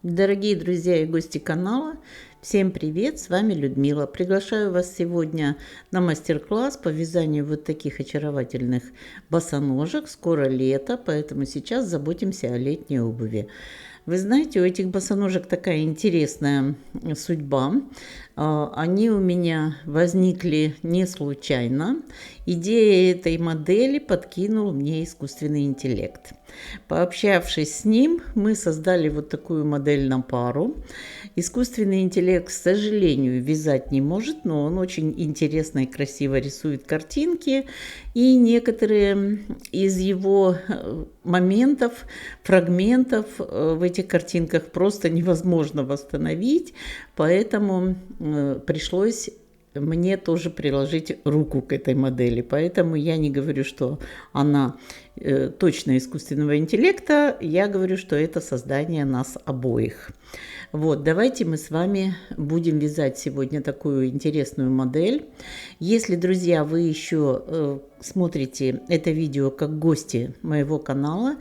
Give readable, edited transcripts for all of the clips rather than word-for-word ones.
Дорогие друзья и гости канала, всем привет, с вами Людмила. Приглашаю вас сегодня на мастер-класс по вязанию вот таких очаровательных босоножек. Скоро лето, поэтому сейчас заботимся о летней обуви. Вы знаете, у этих босоножек такая интересная судьба. Они у меня возникли не случайно. Идея этой модели подкинул мне искусственный интеллект. Пообщавшись с ним, мы создали вот такую модель на пару. Искусственный интеллект, к сожалению, вязать не может, но он очень интересно и красиво рисует картинки. И некоторые из его моментов, фрагментов в этих картинках просто невозможно восстановить. Поэтому пришлось мне тоже приложить руку к этой модели. Поэтому я не говорю, что она точно искусственного интеллекта, я говорю, что это создание нас обоих. Вот, давайте мы с вами будем вязать сегодня такую интересную модель. Если, друзья, вы еще смотрите это видео как гости моего канала,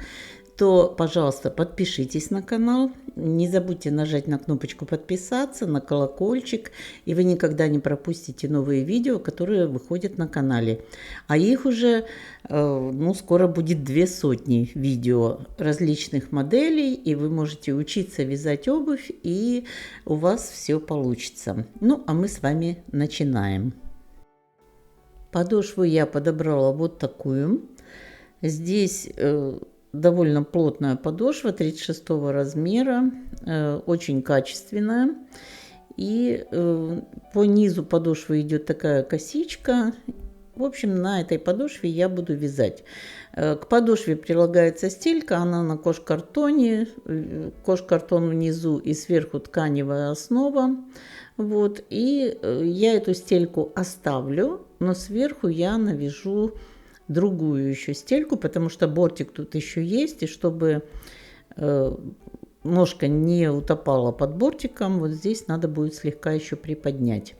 то, пожалуйста, подпишитесь на канал. Не забудьте нажать на кнопочку подписаться, на колокольчик, и вы никогда не пропустите новые видео, которые выходят на канале. А их уже, скоро будет 200 видео различных моделей, и вы можете учиться вязать обувь, и у вас все получится. Ну, а мы с вами начинаем. Подошву я подобрала вот такую. Здесь довольно плотная подошва 36 размера, очень качественная. И по низу подошвы идет такая косичка. В общем, на этой подошве я буду вязать. К подошве прилагается стелька, она на кож-картоне. Кож-картон внизу и сверху тканевая основа. Вот. И я эту стельку оставлю, но сверху я навяжу другую еще стельку, потому что бортик тут еще есть, и чтобы ножка не утопала под бортиком, вот здесь надо будет слегка еще приподнять.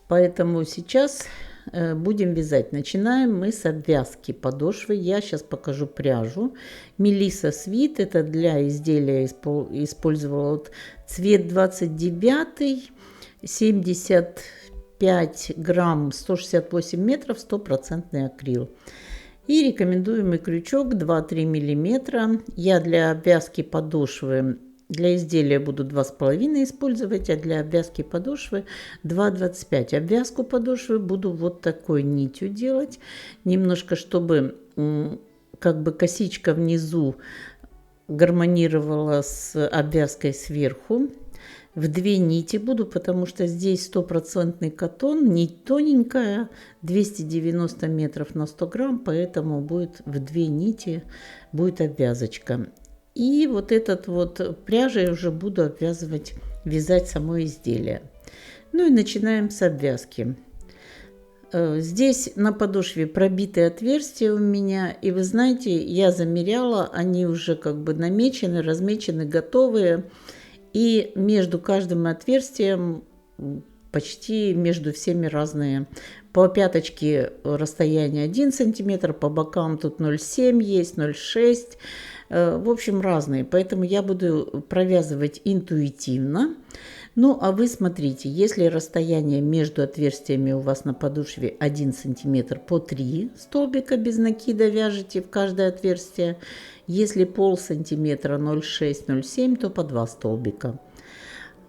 Поэтому сейчас будем вязать. Начинаем мы с обвязки подошвы. Я сейчас покажу пряжу. Мелисса Свит, это для изделия использовала вот цвет 29, 75 грамм, 168 метров, 100% акрил. И рекомендуемый крючок 2-3 миллиметра. Я для обвязки подошвы, для изделия буду 2,5 использовать, а для обвязки подошвы 2,25. Обвязку подошвы буду вот такой нитью делать, немножко, чтобы как бы косичка внизу гармонировала с обвязкой сверху. В 2 нити буду, потому что здесь 100% катон, нить тоненькая, 290 метров на 100 грамм, поэтому будет в 2 нити будет обвязочка. И вот этот вот пряжей уже буду обвязывать, вязать само изделие. Ну и начинаем с обвязки. Здесь на подошве пробитые отверстия у меня, и вы знаете, я замеряла, они уже как бы намечены, размечены, готовые. И между каждым отверстием почти между всеми разные. По пяточке расстояние 1 сантиметр, по бокам тут 0,7 есть, 0,6. В общем, разные. Поэтому я буду провязывать интуитивно. Ну, а вы смотрите, если расстояние между отверстиями у вас на подошве 1 сантиметр, по 3 столбика без накида вяжете в каждое отверстие. Если полсантиметра, 0,6, 0,7, то по 2 столбика.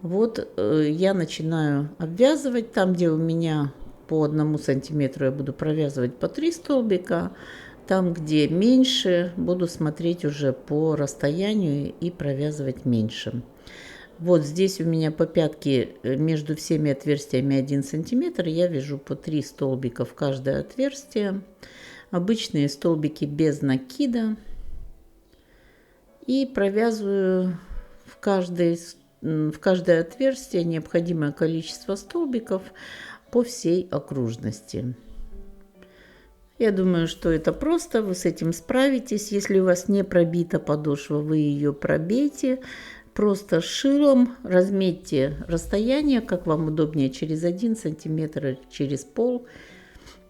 Вот я начинаю обвязывать. Там, где у меня по 1 сантиметру, я буду провязывать по 3 столбика. Там, где меньше, буду смотреть уже по расстоянию и провязывать меньше. Вот здесь у меня по пятке между всеми отверстиями 1 сантиметр. Я вяжу по 3 столбика в каждое отверстие. Обычные столбики без накида. И провязываю в каждое отверстие необходимое количество столбиков по всей окружности. Я думаю, что это просто, вы с этим справитесь. Если у вас не пробита подошва, вы ее пробейте. Просто шилом разметьте расстояние, как вам удобнее, через 1 сантиметр, через пол.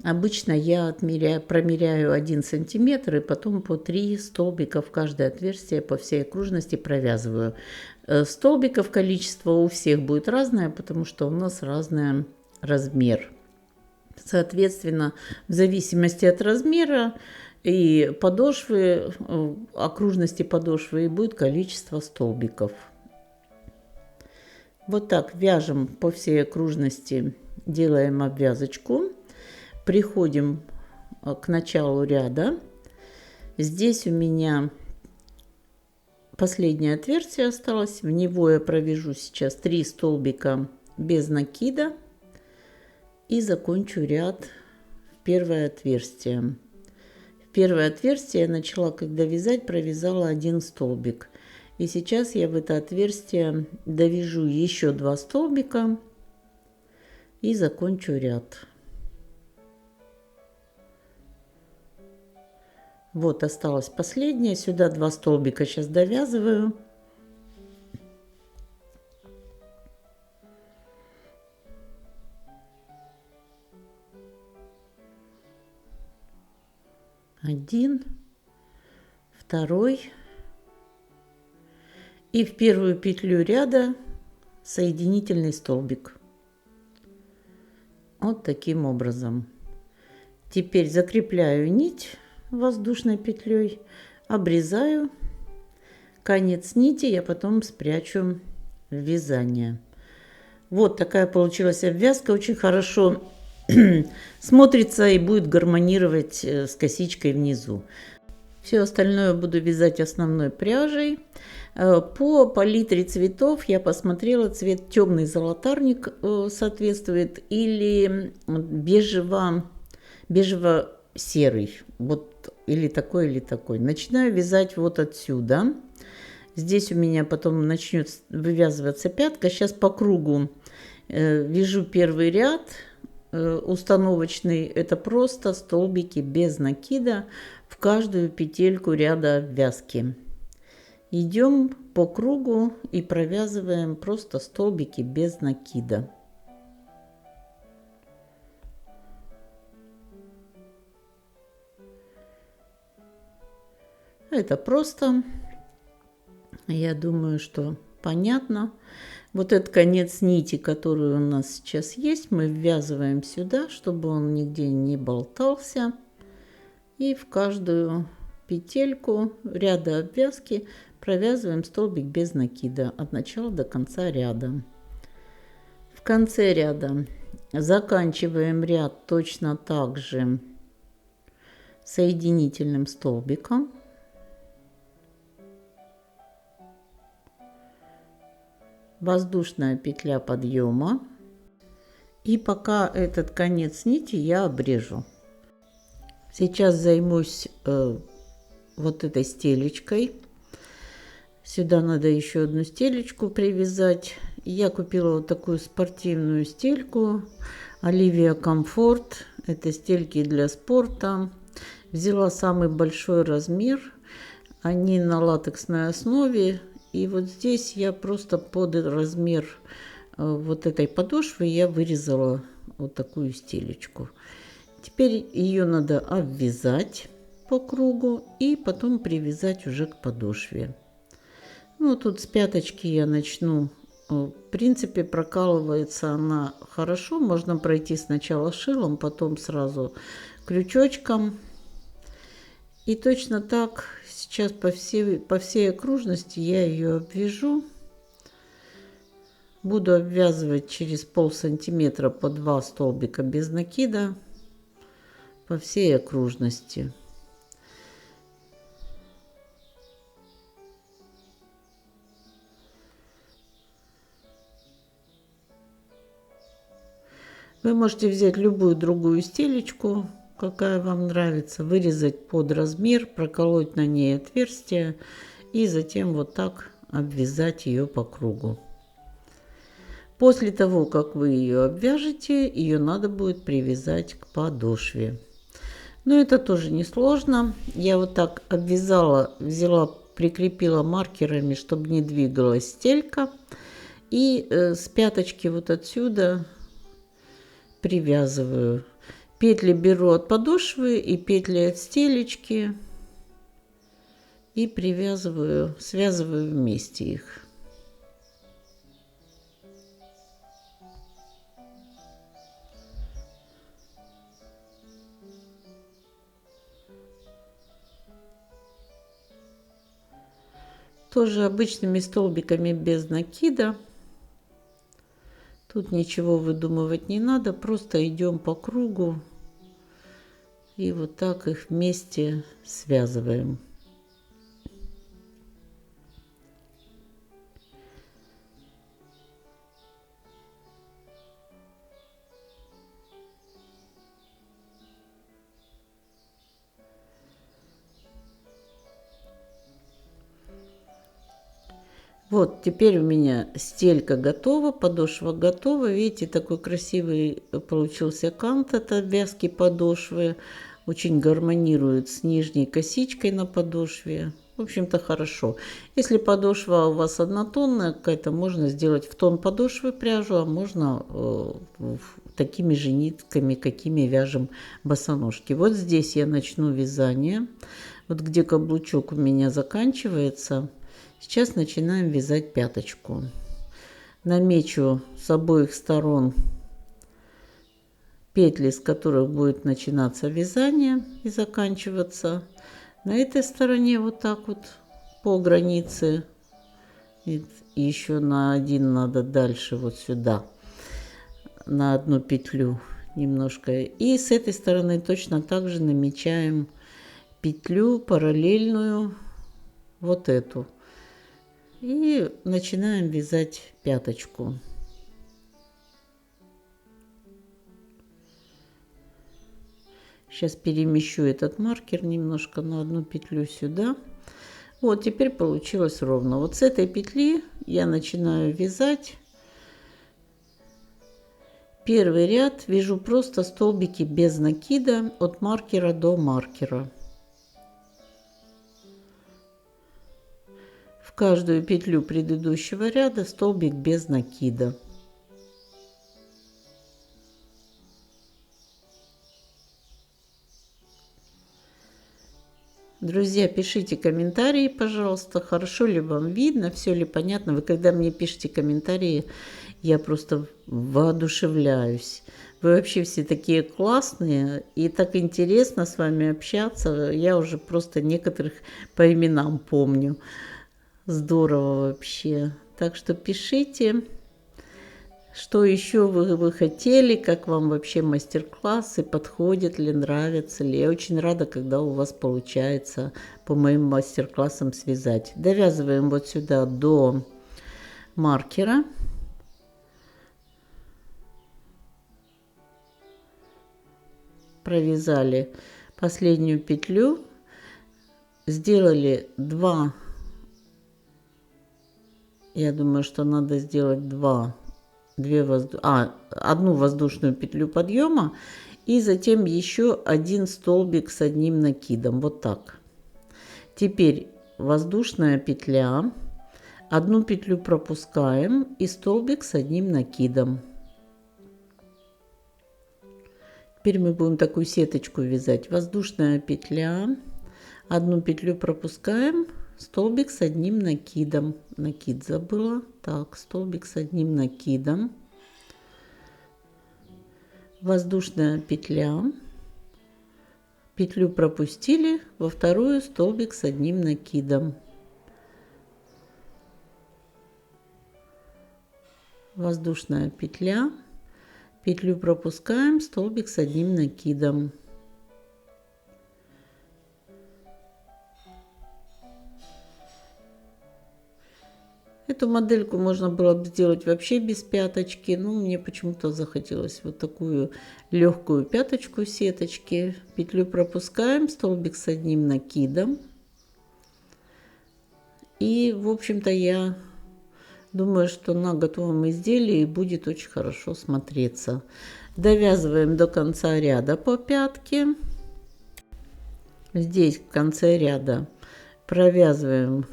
Обычно я промеряю 1 сантиметр и потом по 3 столбика в каждое отверстие по всей окружности провязываю. Столбиков количество у всех будет разное, потому что у нас разный размер. Соответственно, в зависимости от размера и подошвы, окружности подошвы, и будет количество столбиков. Вот так вяжем по всей окружности, делаем обвязочку. Приходим к началу ряда. Здесь у меня последнее отверстие осталось. В него я провяжу сейчас 3 столбика без накида и закончу ряд в первое отверстие. В первое отверстие я начала, когда вязать, провязала 1 столбик. И сейчас я в это отверстие довяжу еще 2 столбика и закончу ряд. Вот осталось последнее. Сюда 2 столбика сейчас довязываю. Один, второй. И в первую петлю ряда соединительный столбик. Вот таким образом. Теперь закрепляю нить воздушной петлей, обрезаю. Конец нити я потом спрячу в вязание. Вот такая получилась обвязка. Очень хорошо смотрится и будет гармонировать с косичкой внизу. Все остальное буду вязать основной пряжей. По палитре цветов я посмотрела, цвет темный золотарник соответствует или бежево-серый. Вот или такой, или такой. Начинаю вязать вот отсюда. Здесь у меня потом начнет вывязываться пятка. Сейчас по кругу вяжу первый ряд установочный. Это просто столбики без накида в каждую петельку ряда обвязки. Идем по кругу и провязываем просто столбики без накида. Это просто, я думаю, что понятно. Вот этот конец нити, который у нас сейчас есть, мы ввязываем сюда, чтобы он нигде не болтался. И в каждую петельку ряда обвязки провязываем столбик без накида от начала до конца ряда. В конце ряда заканчиваем ряд точно так же соединительным столбиком. Воздушная петля подъема. И пока этот конец нити я обрежу. Сейчас займусь вот этой стелечкой. Сюда надо еще одну стелечку привязать. Я купила вот такую спортивную стельку Оливия Комфорт. Это стельки для спорта. Взяла самый большой размер. Они на латексной основе. И вот здесь я просто под размер вот этой подошвы я вырезала вот такую стелечку. Теперь ее надо обвязать по кругу и потом привязать уже к подошве. Ну, тут с пяточки я начну. В принципе, прокалывается она хорошо. Можно пройти сначала шилом, потом сразу крючочком. И точно так сейчас по всей окружности я ее обвяжу. Буду обвязывать через полсантиметра по 2 столбика без накида по всей окружности. Вы можете взять любую другую стелечку, какая вам нравится, вырезать под размер, проколоть на ней отверстие и затем вот так обвязать ее по кругу. После того, как вы ее обвяжете, ее надо будет привязать к подошве. Но это тоже несложно. Я вот так обвязала, взяла, прикрепила маркерами, чтобы не двигалась стелька. И с пяточки вот отсюда привязываю. Петли беру от подошвы и петли от стелечки и привязываю, связываю вместе их. Тоже обычными столбиками без накида. Тут ничего выдумывать не надо, просто идем по кругу и вот так их вместе связываем. Вот, теперь у меня стелька готова, подошва готова. Видите, такой красивый получился кант от обвязки подошвы. Очень гармонирует с нижней косичкой на подошве. В общем-то, хорошо. Если подошва у вас однотонная какая-то, можно сделать в тон подошвы пряжу, а можно такими же нитками, какими вяжем босоножки. Вот здесь я начну вязание. Вот где каблучок у меня заканчивается. Сейчас начинаем вязать пяточку. Намечу с обоих сторон петли, с которых будет начинаться вязание и заканчиваться. На этой стороне вот так вот по границе. И еще на один надо дальше вот сюда. На одну петлю немножко. И с этой стороны точно так же намечаем петлю параллельную вот эту. И начинаем вязать пяточку. Сейчас перемещу этот маркер немножко на одну петлю сюда. Вот, теперь получилось ровно. Вот с этой петли я начинаю вязать. Первый ряд вяжу просто столбики без накида от маркера до маркера. В каждую петлю предыдущего ряда столбик без накида. Друзья, пишите комментарии, пожалуйста, хорошо ли вам видно, все ли понятно. Вы когда мне пишете комментарии, я просто воодушевляюсь. Вы вообще все такие классные, и так интересно с вами общаться. Я уже просто некоторых по именам помню. Здорово вообще. Так что пишите, что еще вы хотели, как вам вообще мастер-классы, подходят ли, нравятся ли. Я очень рада, когда у вас получается по моим мастер-классам связать. Довязываем вот сюда до маркера. Провязали последнюю петлю, сделали 2. Я думаю, что надо сделать одну воздушную петлю подъема и затем еще один столбик с одним накидом. Вот так. Теперь воздушная петля, одну петлю пропускаем и столбик с одним накидом. Теперь мы будем такую сеточку вязать. Воздушная петля, одну петлю пропускаем, столбик с одним накидом. Накид забыла. Так, столбик с одним накидом. Воздушная петля. Петлю пропустили, во вторую столбик с одним накидом. Воздушная петля. Петлю пропускаем, столбик с одним накидом. Эту модельку можно было бы сделать вообще без пяточки, но мне почему-то захотелось вот такую легкую пяточку сеточки. Петлю пропускаем, столбик с одним накидом. И, в общем-то, я думаю, что на готовом изделии будет очень хорошо смотреться. Довязываем до конца ряда по пятке. Здесь в конце ряда провязываем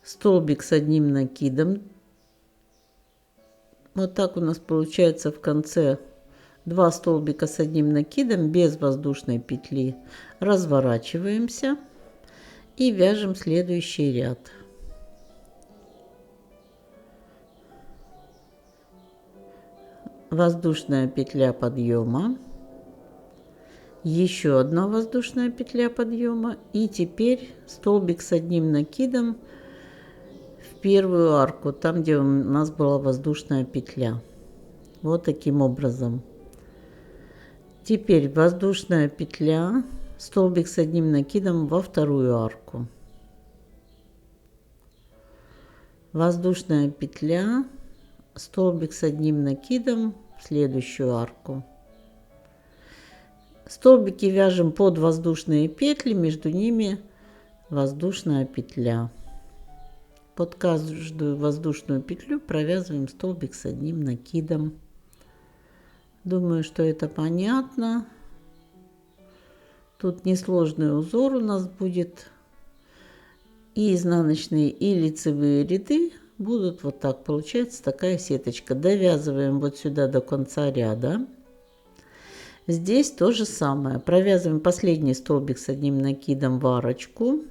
столбик с одним накидом. Вот так у нас получается в конце 2 столбика с одним накидом без воздушной петли, разворачиваемся и вяжем следующий ряд. Воздушная петля подъема, еще одна воздушная петля подъема, и теперь столбик с одним накидом в первую арку, там где у нас была воздушная петля. Вот таким образом. Теперь воздушная петля, столбик с одним накидом во вторую арку. Воздушная петля, столбик с одним накидом в следующую арку. Столбики вяжем под воздушные петли, между ними воздушная петля. Под каждую воздушную петлю провязываем столбик с одним накидом. Думаю, что это понятно. Тут несложный узор у нас будет. И изнаночные, и лицевые ряды будут вот так. Получается такая сеточка. Довязываем вот сюда до конца ряда. Здесь то же самое. Провязываем последний столбик с одним накидом в арочку.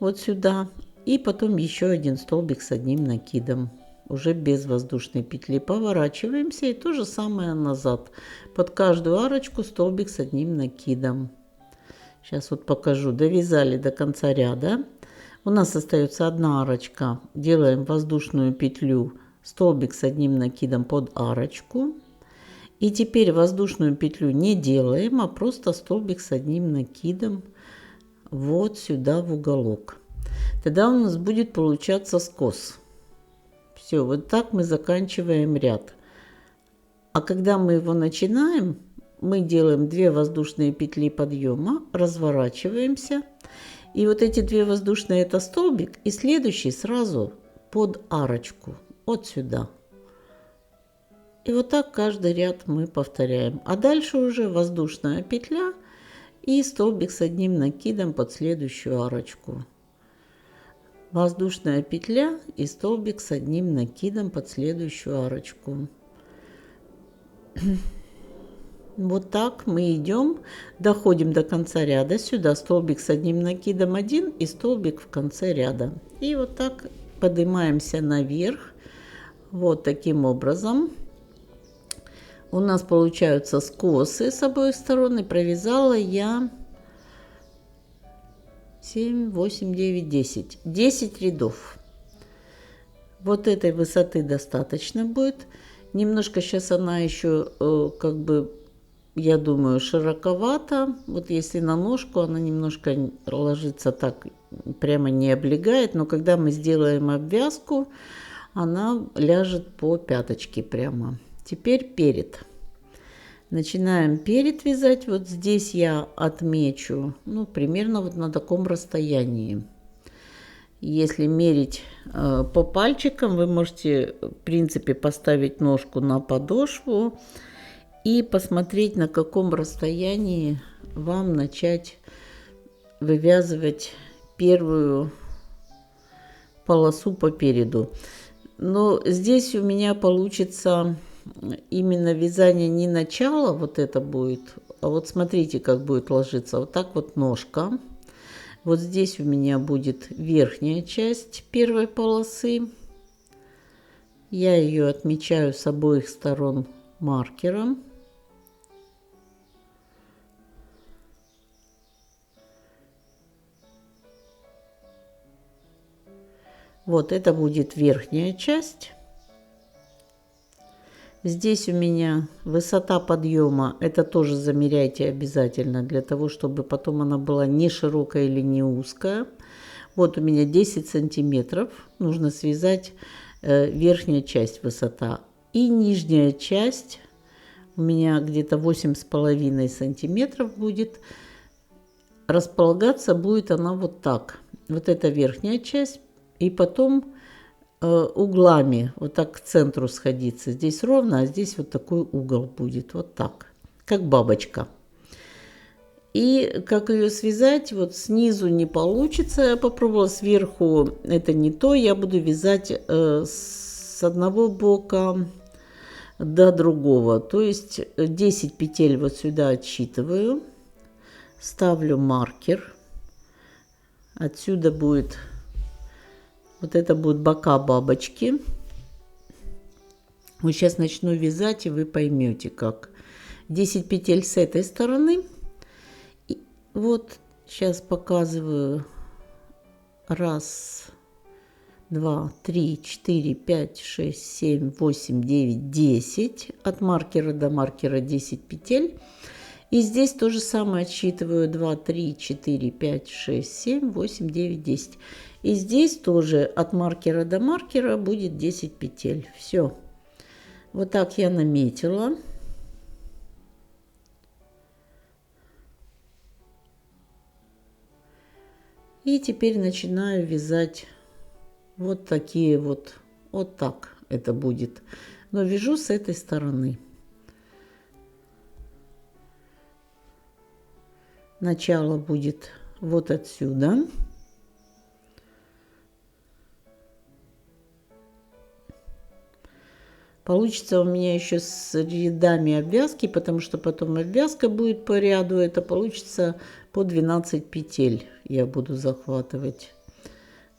Вот сюда. И потом еще один столбик с одним накидом. Уже без воздушной петли. Поворачиваемся и то же самое назад. Под каждую арочку столбик с одним накидом. Сейчас вот покажу. Довязали до конца ряда. У нас остается одна арочка. Делаем воздушную петлю, столбик с одним накидом под арочку. И теперь воздушную петлю не делаем, а просто столбик с одним накидом вот сюда в уголок. Тогда у нас будет получаться скос. Все, вот так мы заканчиваем ряд. А когда мы его начинаем, мы делаем 2 воздушные петли подъема, разворачиваемся. И вот эти 2 воздушные это столбик, и следующий сразу под арочку, вот сюда. И вот так каждый ряд мы повторяем. А дальше уже воздушная петля и столбик с одним накидом под следующую арочку. Воздушная петля и столбик с одним накидом под следующую арочку. Вот так мы идем, доходим до конца ряда. Сюда столбик с одним накидом 1 и столбик в конце ряда. И вот так поднимаемся наверх. Вот таким образом. У нас получаются скосы с обоих сторон. И провязала я 7, 8, 9, 10. 10 рядов. Вот этой высоты достаточно будет. Немножко сейчас она еще как бы, я думаю, широковата. Вот если на ножку, она немножко ложится так, прямо не облегает. Но когда мы сделаем обвязку, она ляжет по пяточке прямо. Теперь перед. Начинаем перед вязать. Вот здесь я отмечу, ну, примерно вот на таком расстоянии. Если мерить по пальчикам, вы можете, в принципе, поставить ножку на подошву и посмотреть, на каком расстоянии вам начать вывязывать первую полосу по переду. Но здесь у меня получится именно вязание не начало, вот это будет, а вот смотрите, как будет ложиться. Вот так вот ножка. Вот здесь у меня будет верхняя часть первой полосы. Я ее отмечаю с обоих сторон маркером. Вот это будет верхняя часть. Здесь у меня высота подъема, это тоже замеряйте обязательно, для того, чтобы потом она была не широкая или не узкая. Вот у меня 10 сантиметров, нужно связать верхняя часть высота. И нижняя часть у меня где-то 8,5 сантиметров будет. Располагаться будет она вот так. Вот это верхняя часть, и потом углами вот так к центру сходиться. Здесь ровно, а здесь вот такой угол будет. Вот так, как бабочка. И как ее связать, вот снизу не получится. Я попробовала сверху, это не то. Я буду вязать с одного бока до другого. То есть 10 петель вот сюда отсчитываю, ставлю маркер. Отсюда будет, вот это будут бока бабочки. Вот сейчас начну вязать, и вы поймете как. 10 петель с этой стороны. И вот сейчас показываю. Раз, два, три, четыре, пять, шесть, семь, восемь, девять, 10. От маркера до маркера 10 петель. И здесь то же самое отсчитываю. 2, 3, 4, 5, 6, 7, 8, 9, 10. И здесь тоже от маркера до маркера будет 10 петель. Все. Вот так я наметила. И теперь начинаю вязать вот такие вот так это будет. Но вяжу с этой стороны. Начало будет вот отсюда. Получится у меня еще с рядами обвязки, потому что потом обвязка будет по ряду. Это получится по 12 петель я буду захватывать.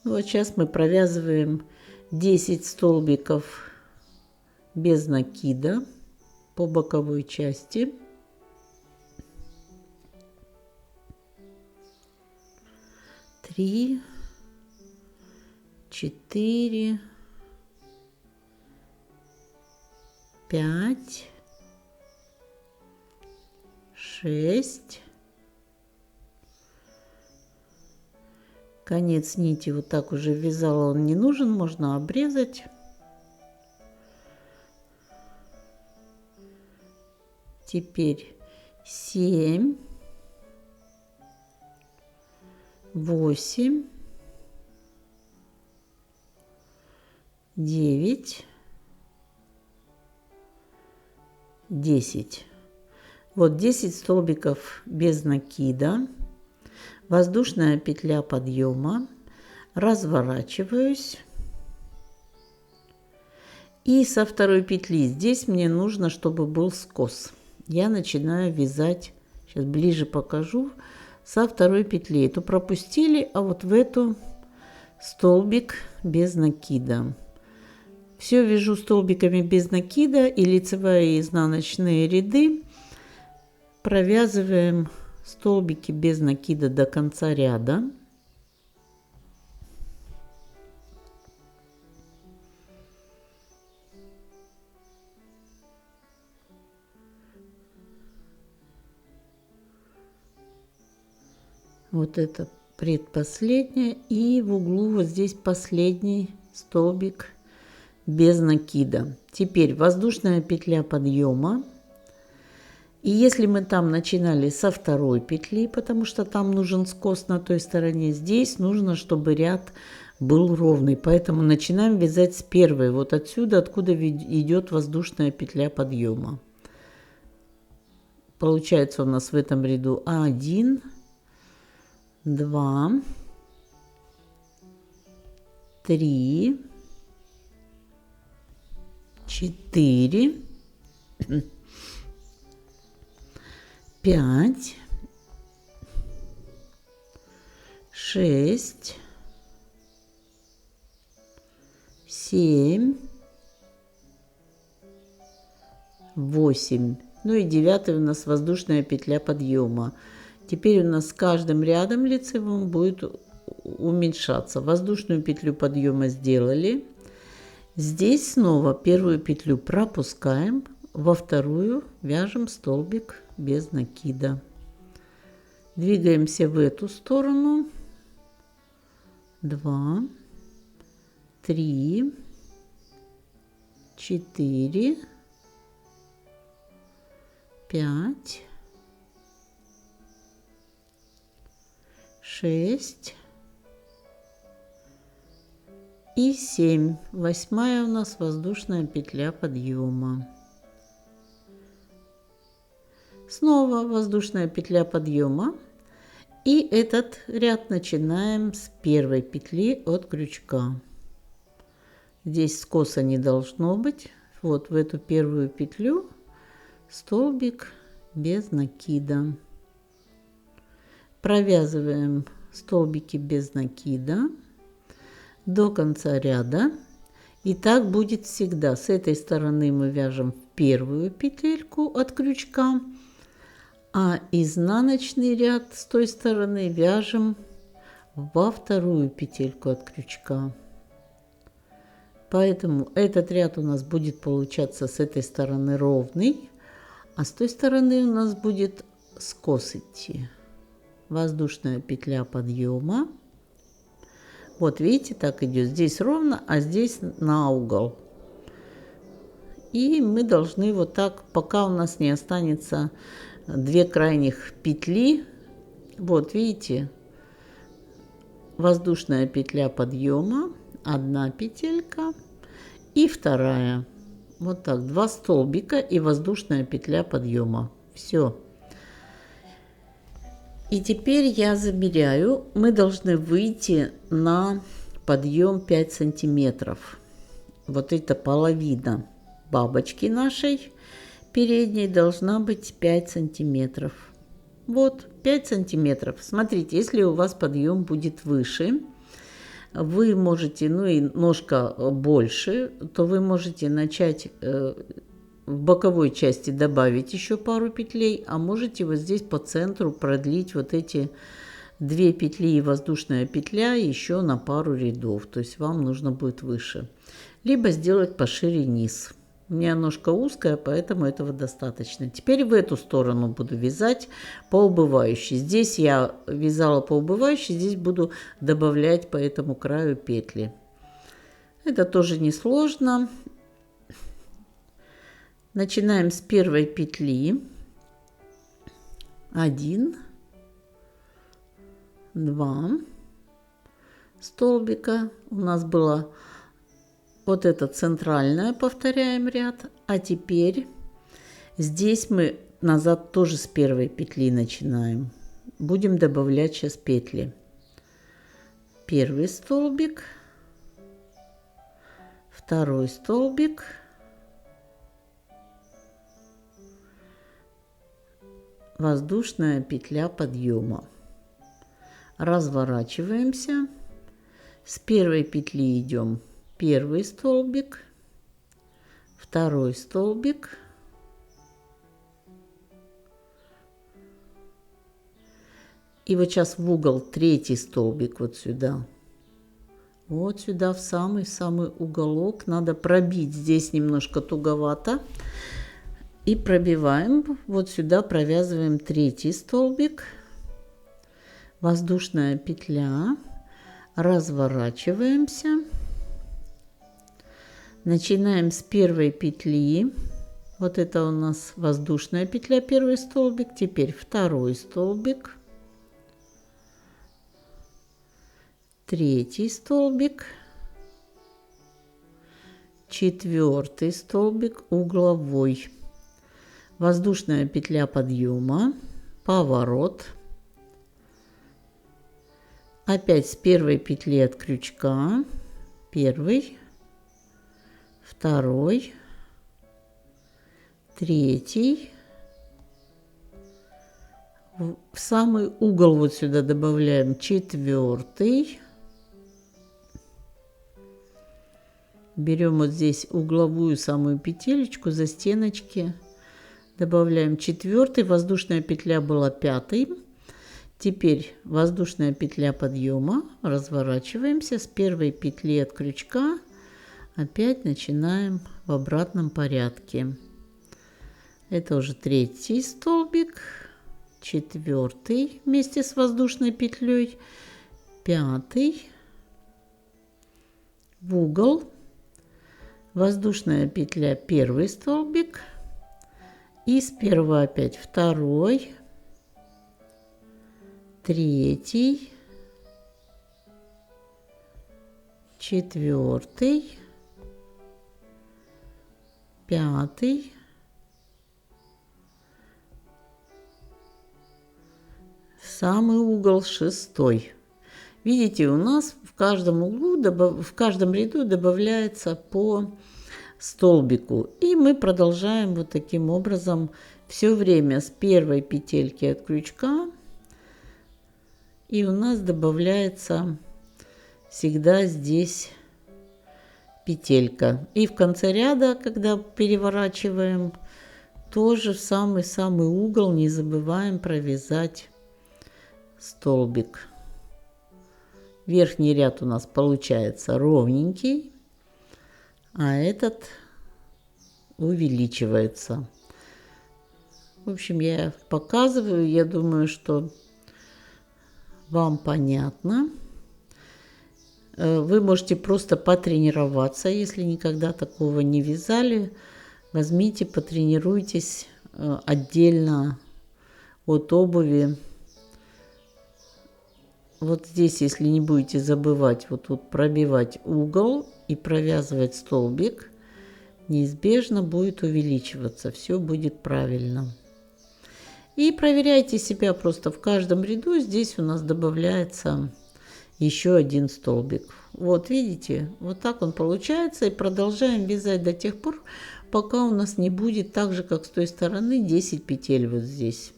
Вот сейчас мы провязываем 10 столбиков без накида по боковой части. Три, 4, 5, 6. Конец нити вот так уже вязала, он не нужен, можно обрезать. Теперь 7, 8, 9, 10. Вот 10 столбиков без накида. Воздушная петля подъема, разворачиваюсь и со второй петли здесь мне нужно, чтобы был скос. Я начинаю вязать, сейчас ближе покажу, со второй петли. Эту пропустили, а вот в эту столбик без накида. Все вяжу столбиками без накида, и лицевые и изнаночные ряды провязываем столбики без накида до конца ряда. Вот это предпоследняя, и в углу вот здесь последний столбик без накида. Теперь воздушная петля подъема. И если мы там начинали со второй петли, потому что там нужен скос на той стороне, здесь нужно, чтобы ряд был ровный. Поэтому начинаем вязать с первой. Вот отсюда, откуда идет воздушная петля подъема. Получается у нас в этом ряду 1, 2, 3, 4, 5, 6, 7, 8. Ну и 9 у нас воздушная петля подъема. Теперь у нас с каждым рядом лицевым будет уменьшаться. Воздушную петлю подъема сделали. Здесь снова первую петлю пропускаем, во вторую вяжем столбик без накида. Двигаемся в эту сторону. 2, 3, 4, 5, 6 и 7. 8 у нас воздушная петля подъема. Снова воздушная петля подъема. И этот ряд начинаем с первой петли от крючка. Здесь скоса не должно быть. вот в эту первую петлю столбик без накида. Провязываем столбики без накида до конца ряда. И так будет всегда. С этой стороны мы вяжем в первую петельку от крючка, а изнаночный ряд с той стороны вяжем во вторую петельку от крючка. Поэтому этот ряд у нас будет получаться с этой стороны ровный, а с той стороны у нас будет скос идти. Воздушная петля подъема. Вот видите, так идет. Здесь ровно, а здесь на угол. И мы должны вот так, пока у нас не останется две крайних петли. Вот видите, воздушная петля подъема, одна петелька и вторая. Вот так, два столбика и воздушная петля подъема. Все. И теперь я замеряю. Мы должны выйти на подъем 5 сантиметров. Вот это половина бабочки нашей передней должна быть 5 сантиметров. Вот 5 сантиметров. Смотрите, если у вас подъем будет выше, вы можете, ну и ножка больше, то вы можете начать в боковой части добавить еще пару петлей, а можете вот здесь по центру продлить вот эти две петли и воздушная петля еще на пару рядов. То есть вам нужно будет выше. Либо сделать пошире низ. У меня ножка узкая, поэтому этого достаточно. Теперь в эту сторону буду вязать по убывающей. Здесь я вязала по убывающей, здесь буду добавлять по этому краю петли. Это тоже несложно. Начинаем с первой петли. 1, 2 столбика. У нас было вот это центральное, повторяем ряд. А теперь здесь мы назад тоже с первой петли начинаем. Будем добавлять сейчас петли. Первый столбик, второй столбик, воздушная петля подъема. Разворачиваемся. С первой петли идем первый столбик, второй столбик, и вот сейчас в угол третий столбик вот сюда. Вот сюда в самый-самый уголок. Надо пробить. Здесь немножко туговато. И пробиваем, вот сюда провязываем третий столбик, воздушная петля, разворачиваемся, начинаем с первой петли, вот это у нас воздушная петля, первый столбик, теперь второй столбик, третий столбик, четвертый столбик, угловой. Воздушная петля подъема, поворот, опять с первой петли от крючка, первый, второй, третий, в самый угол вот сюда добавляем четвертый, берем вот здесь угловую самую петелечку за стеночки. Добавляем четвертый, воздушная петля была пятой. Теперь воздушная петля подъема, разворачиваемся с первой петли от крючка, опять начинаем в обратном порядке. Это уже третий столбик, четвертый вместе с воздушной петлей, пятый, в угол, воздушная петля, первый столбик. И с первого опять второй, третий, четвертый, пятый, самый угол шестой. Видите, у нас в каждом углу, в каждом ряду добавляется по столбику. И мы продолжаем вот таким образом все время с первой петельки от крючка. И у нас добавляется всегда здесь петелька. И в конце ряда, когда переворачиваем, тоже в самый-самый угол не забываем провязать столбик. Верхний ряд у нас получается ровненький, а этот увеличивается. В общем, я показываю, я думаю, что вам понятно. Вы можете просто потренироваться, если никогда такого не вязали. Возьмите, потренируйтесь отдельно от обуви. Вот здесь, если не будете забывать вот тут пробивать угол и провязывать столбик, неизбежно будет увеличиваться. Все будет правильно. И проверяйте себя просто в каждом ряду. Здесь у нас добавляется еще один столбик. Вот видите, вот так он получается. И продолжаем вязать до тех пор, пока у нас не будет так же, как с той стороны, 10 петель вот здесь.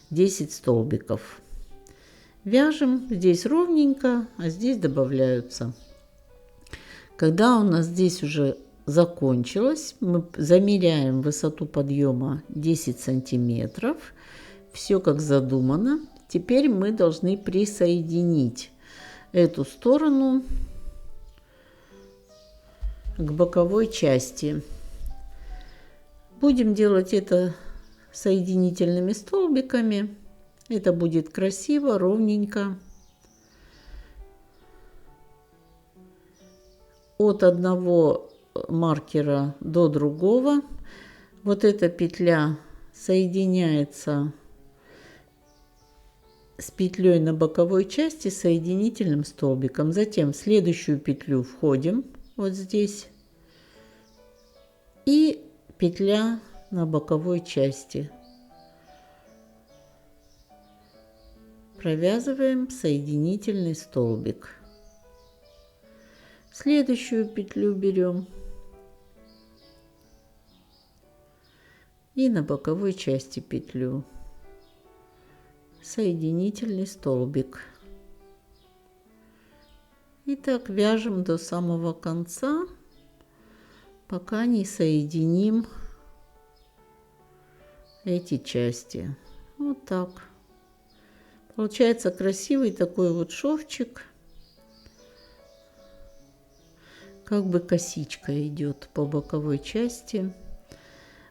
10 столбиков. Вяжем здесь ровненько, а здесь добавляются. Когда у нас здесь уже закончилось, мы замеряем высоту подъема 10 сантиметров. Все как задумано. Теперь мы должны присоединить эту сторону к боковой части. Будем делать это соединительными столбиками. Это будет красиво, ровненько. От одного маркера до другого. Вот эта петля соединяется с петлей на боковой части соединительным столбиком. Затем в следующую петлю входим вот здесь. И петля на боковой части. Провязываем соединительный столбик. Следующую петлю берем и на боковой части петлю. Соединительный столбик. И так вяжем до самого конца, пока не соединим эти части. Вот так. Получается красивый такой вот шовчик. Как бы косичка идет по боковой части.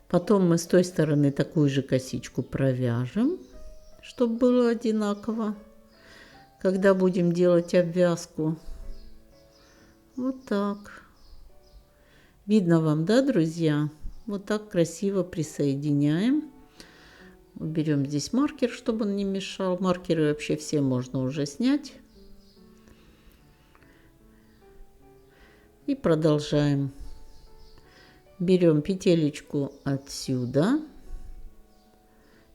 Потом мы с той стороны такую же косичку провяжем, чтобы было одинаково, когда будем делать обвязку. Вот так. Видно вам, да, друзья? Вот так красиво присоединяем. Берем здесь маркер, чтобы он не мешал. Маркеры вообще все можно уже снять. И продолжаем. Берем петелечку отсюда,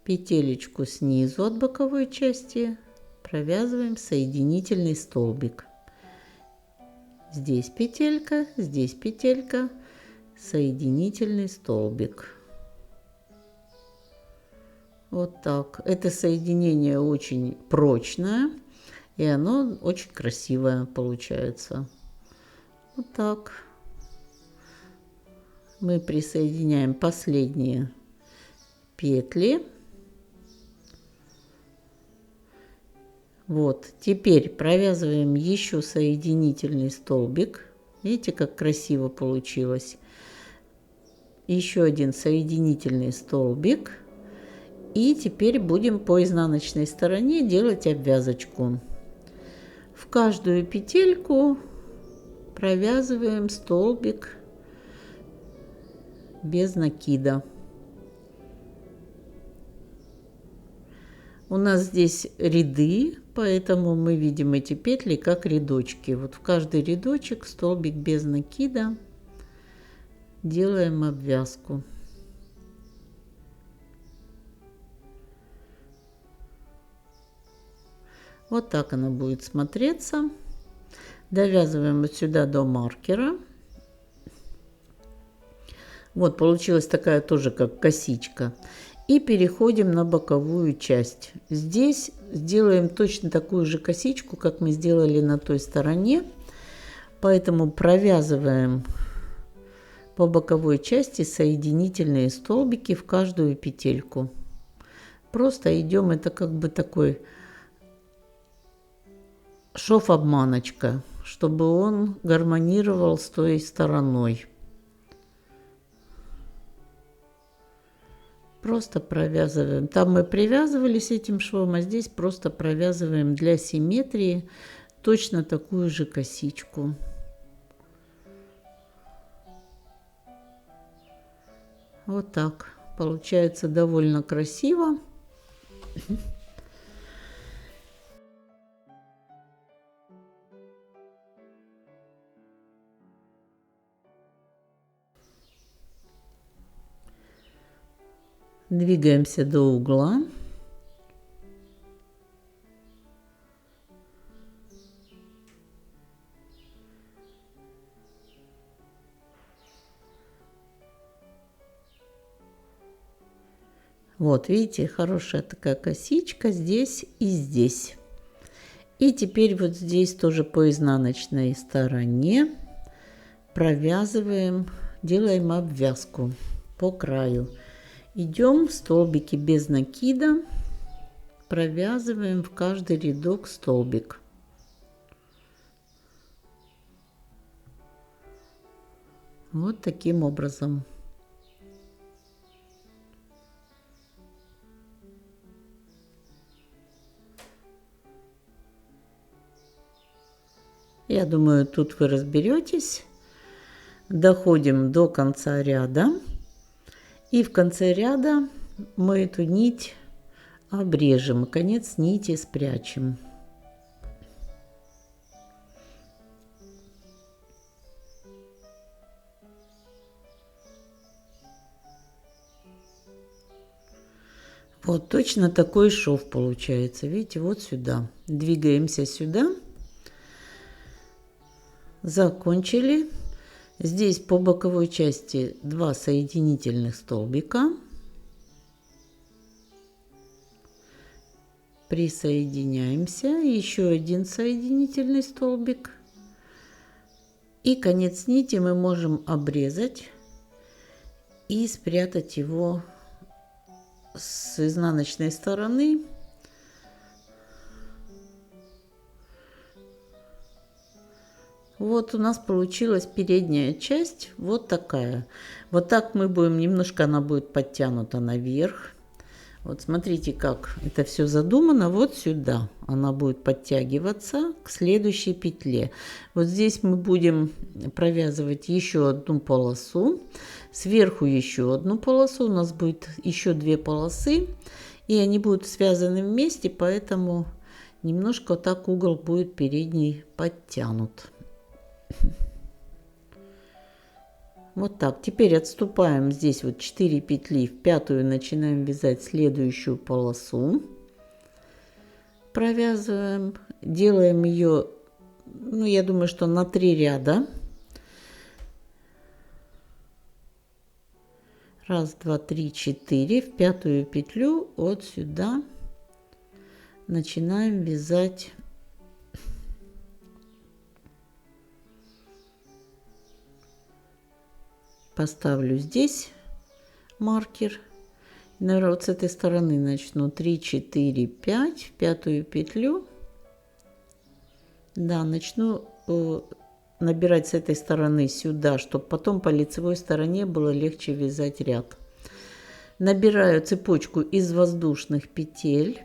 петелечку снизу от боковой части, провязываем соединительный столбик. Здесь петелька, соединительный столбик. Вот так. Это соединение очень прочное, и оно очень красивое получается. Вот так. Мы присоединяем последние петли. Вот, теперь провязываем еще соединительный столбик. Видите, как красиво получилось. Еще один соединительный столбик. И теперь будем по изнаночной стороне делать обвязочку. В каждую петельку провязываем столбик без накида. У нас здесь ряды, поэтому мы видим эти петли как рядочки. Вот в каждый рядочек столбик без накида, делаем обвязку. Вот так она будет смотреться. Довязываем вот сюда до маркера. Вот, получилась такая тоже как косичка. И переходим на боковую часть. Здесь сделаем точно такую же косичку, как мы сделали на той стороне. Поэтому провязываем по боковой части соединительные столбики в каждую петельку. Просто идем, это как бы такой шов-обманочка, чтобы он гармонировал с той стороной. Просто провязываем. Там мы привязывались этим швом, а здесь просто провязываем для симметрии точно такую же косичку. Вот так. Получается довольно красиво. Двигаемся до угла. Вот, видите, хорошая такая косичка здесь и здесь. И теперь вот здесь тоже по изнаночной стороне провязываем, делаем обвязку по краю. Идем в столбики без накида, провязываем в каждый рядок столбик. Вот таким образом. Я думаю, тут вы разберетесь. Доходим до конца ряда. И в конце ряда мы эту нить обрежем. Конец нити спрячем. Вот точно такой шов получается. Видите, вот сюда. Двигаемся сюда. Закончили. Здесь по боковой части 2 соединительных столбика. Присоединяемся. Еще один соединительный столбик. И конец нити мы можем обрезать и спрятать его с изнаночной стороны. Вот у нас получилась передняя часть вот такая. Вот так мы будем, немножко она будет подтянута наверх. Вот смотрите, как это все задумано. Вот сюда она будет подтягиваться к следующей петле. Вот здесь мы будем провязывать еще одну полосу. Сверху еще одну полосу. У нас будет еще 2 полосы. И они будут связаны вместе, поэтому немножко так угол будет передний подтянут. Вот так. Теперь отступаем здесь вот 4 петли, в 5-ю начинаем вязать следующую полосу. Провязываем, делаем ее, ну, я думаю, что на 3 ряда. Раз, два, три, 4. В 5-ю петлю вот сюда начинаем вязать. Поставлю здесь маркер. Наверное, вот с этой стороны начну. 3, 4, 5. В 5-ю петлю. Да, начну набирать с этой стороны сюда, чтобы потом по лицевой стороне было легче вязать ряд. Набираю цепочку из воздушных петель.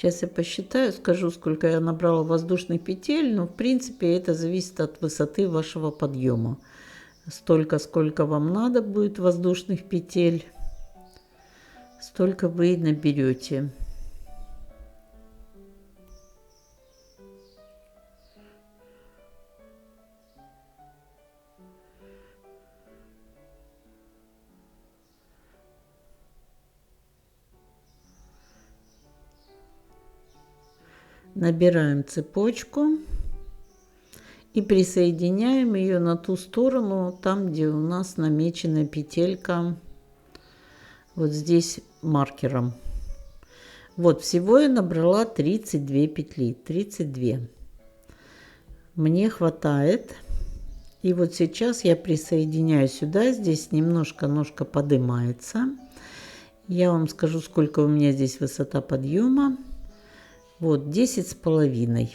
Сейчас я посчитаю, скажу, сколько я набрала воздушных петель. Но, в принципе, это зависит от высоты вашего подъема. Столько, сколько вам надо будет воздушных петель, столько вы и наберете. Набираем цепочку и присоединяем ее на ту сторону, там, где у нас намечена петелька, вот здесь маркером. Вот, всего я набрала 32 петли, 32. Мне хватает. И вот сейчас я присоединяю сюда, здесь немножко ножка поднимается. Я вам скажу, сколько у меня здесь высота подъема. Вот 10,5.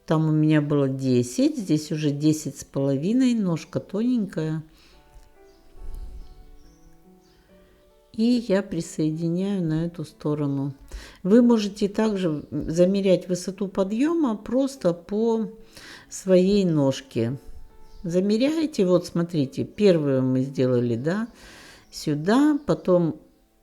Там у меня было 10, здесь уже 10,5, ножка тоненькая. И я присоединяю на эту сторону. Вы можете также замерять высоту подъема просто по своей ножке. Замеряете, вот смотрите, первую мы сделали, да, сюда, потом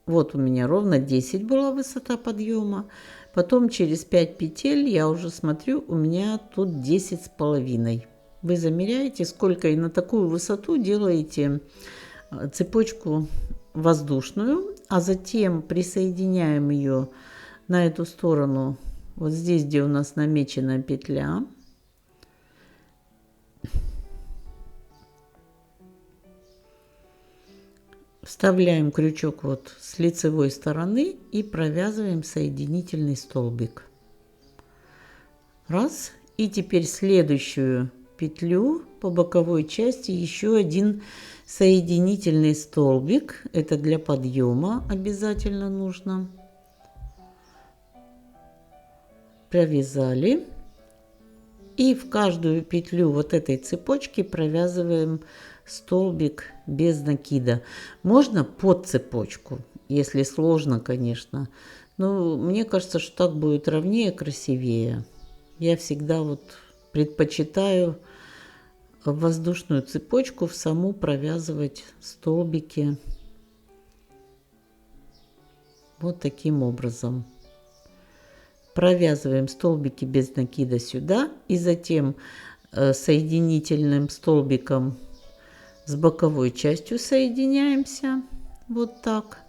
вот у меня ровно 10 была высота подъема, потом через 5 петель я уже смотрю, у меня тут 10,5. Вы замеряете, сколько, и на такую высоту делаете цепочку воздушную, а затем присоединяем ее на эту сторону, вот здесь, где у нас намечена петля. Вставляем крючок вот с лицевой стороны и провязываем соединительный столбик. Раз. И теперь следующую петлю по боковой части еще один соединительный столбик. Это для подъема обязательно нужно. Провязали. И в каждую петлю вот этой цепочки провязываем столбик без накида. Можно под цепочку, если сложно, конечно. Но мне кажется, что так будет ровнее, красивее. Я всегда вот предпочитаю воздушную цепочку в саму провязывать столбики вот таким образом. Провязываем столбики без накида сюда и затем соединительным столбиком с боковой частью соединяемся. Вот так.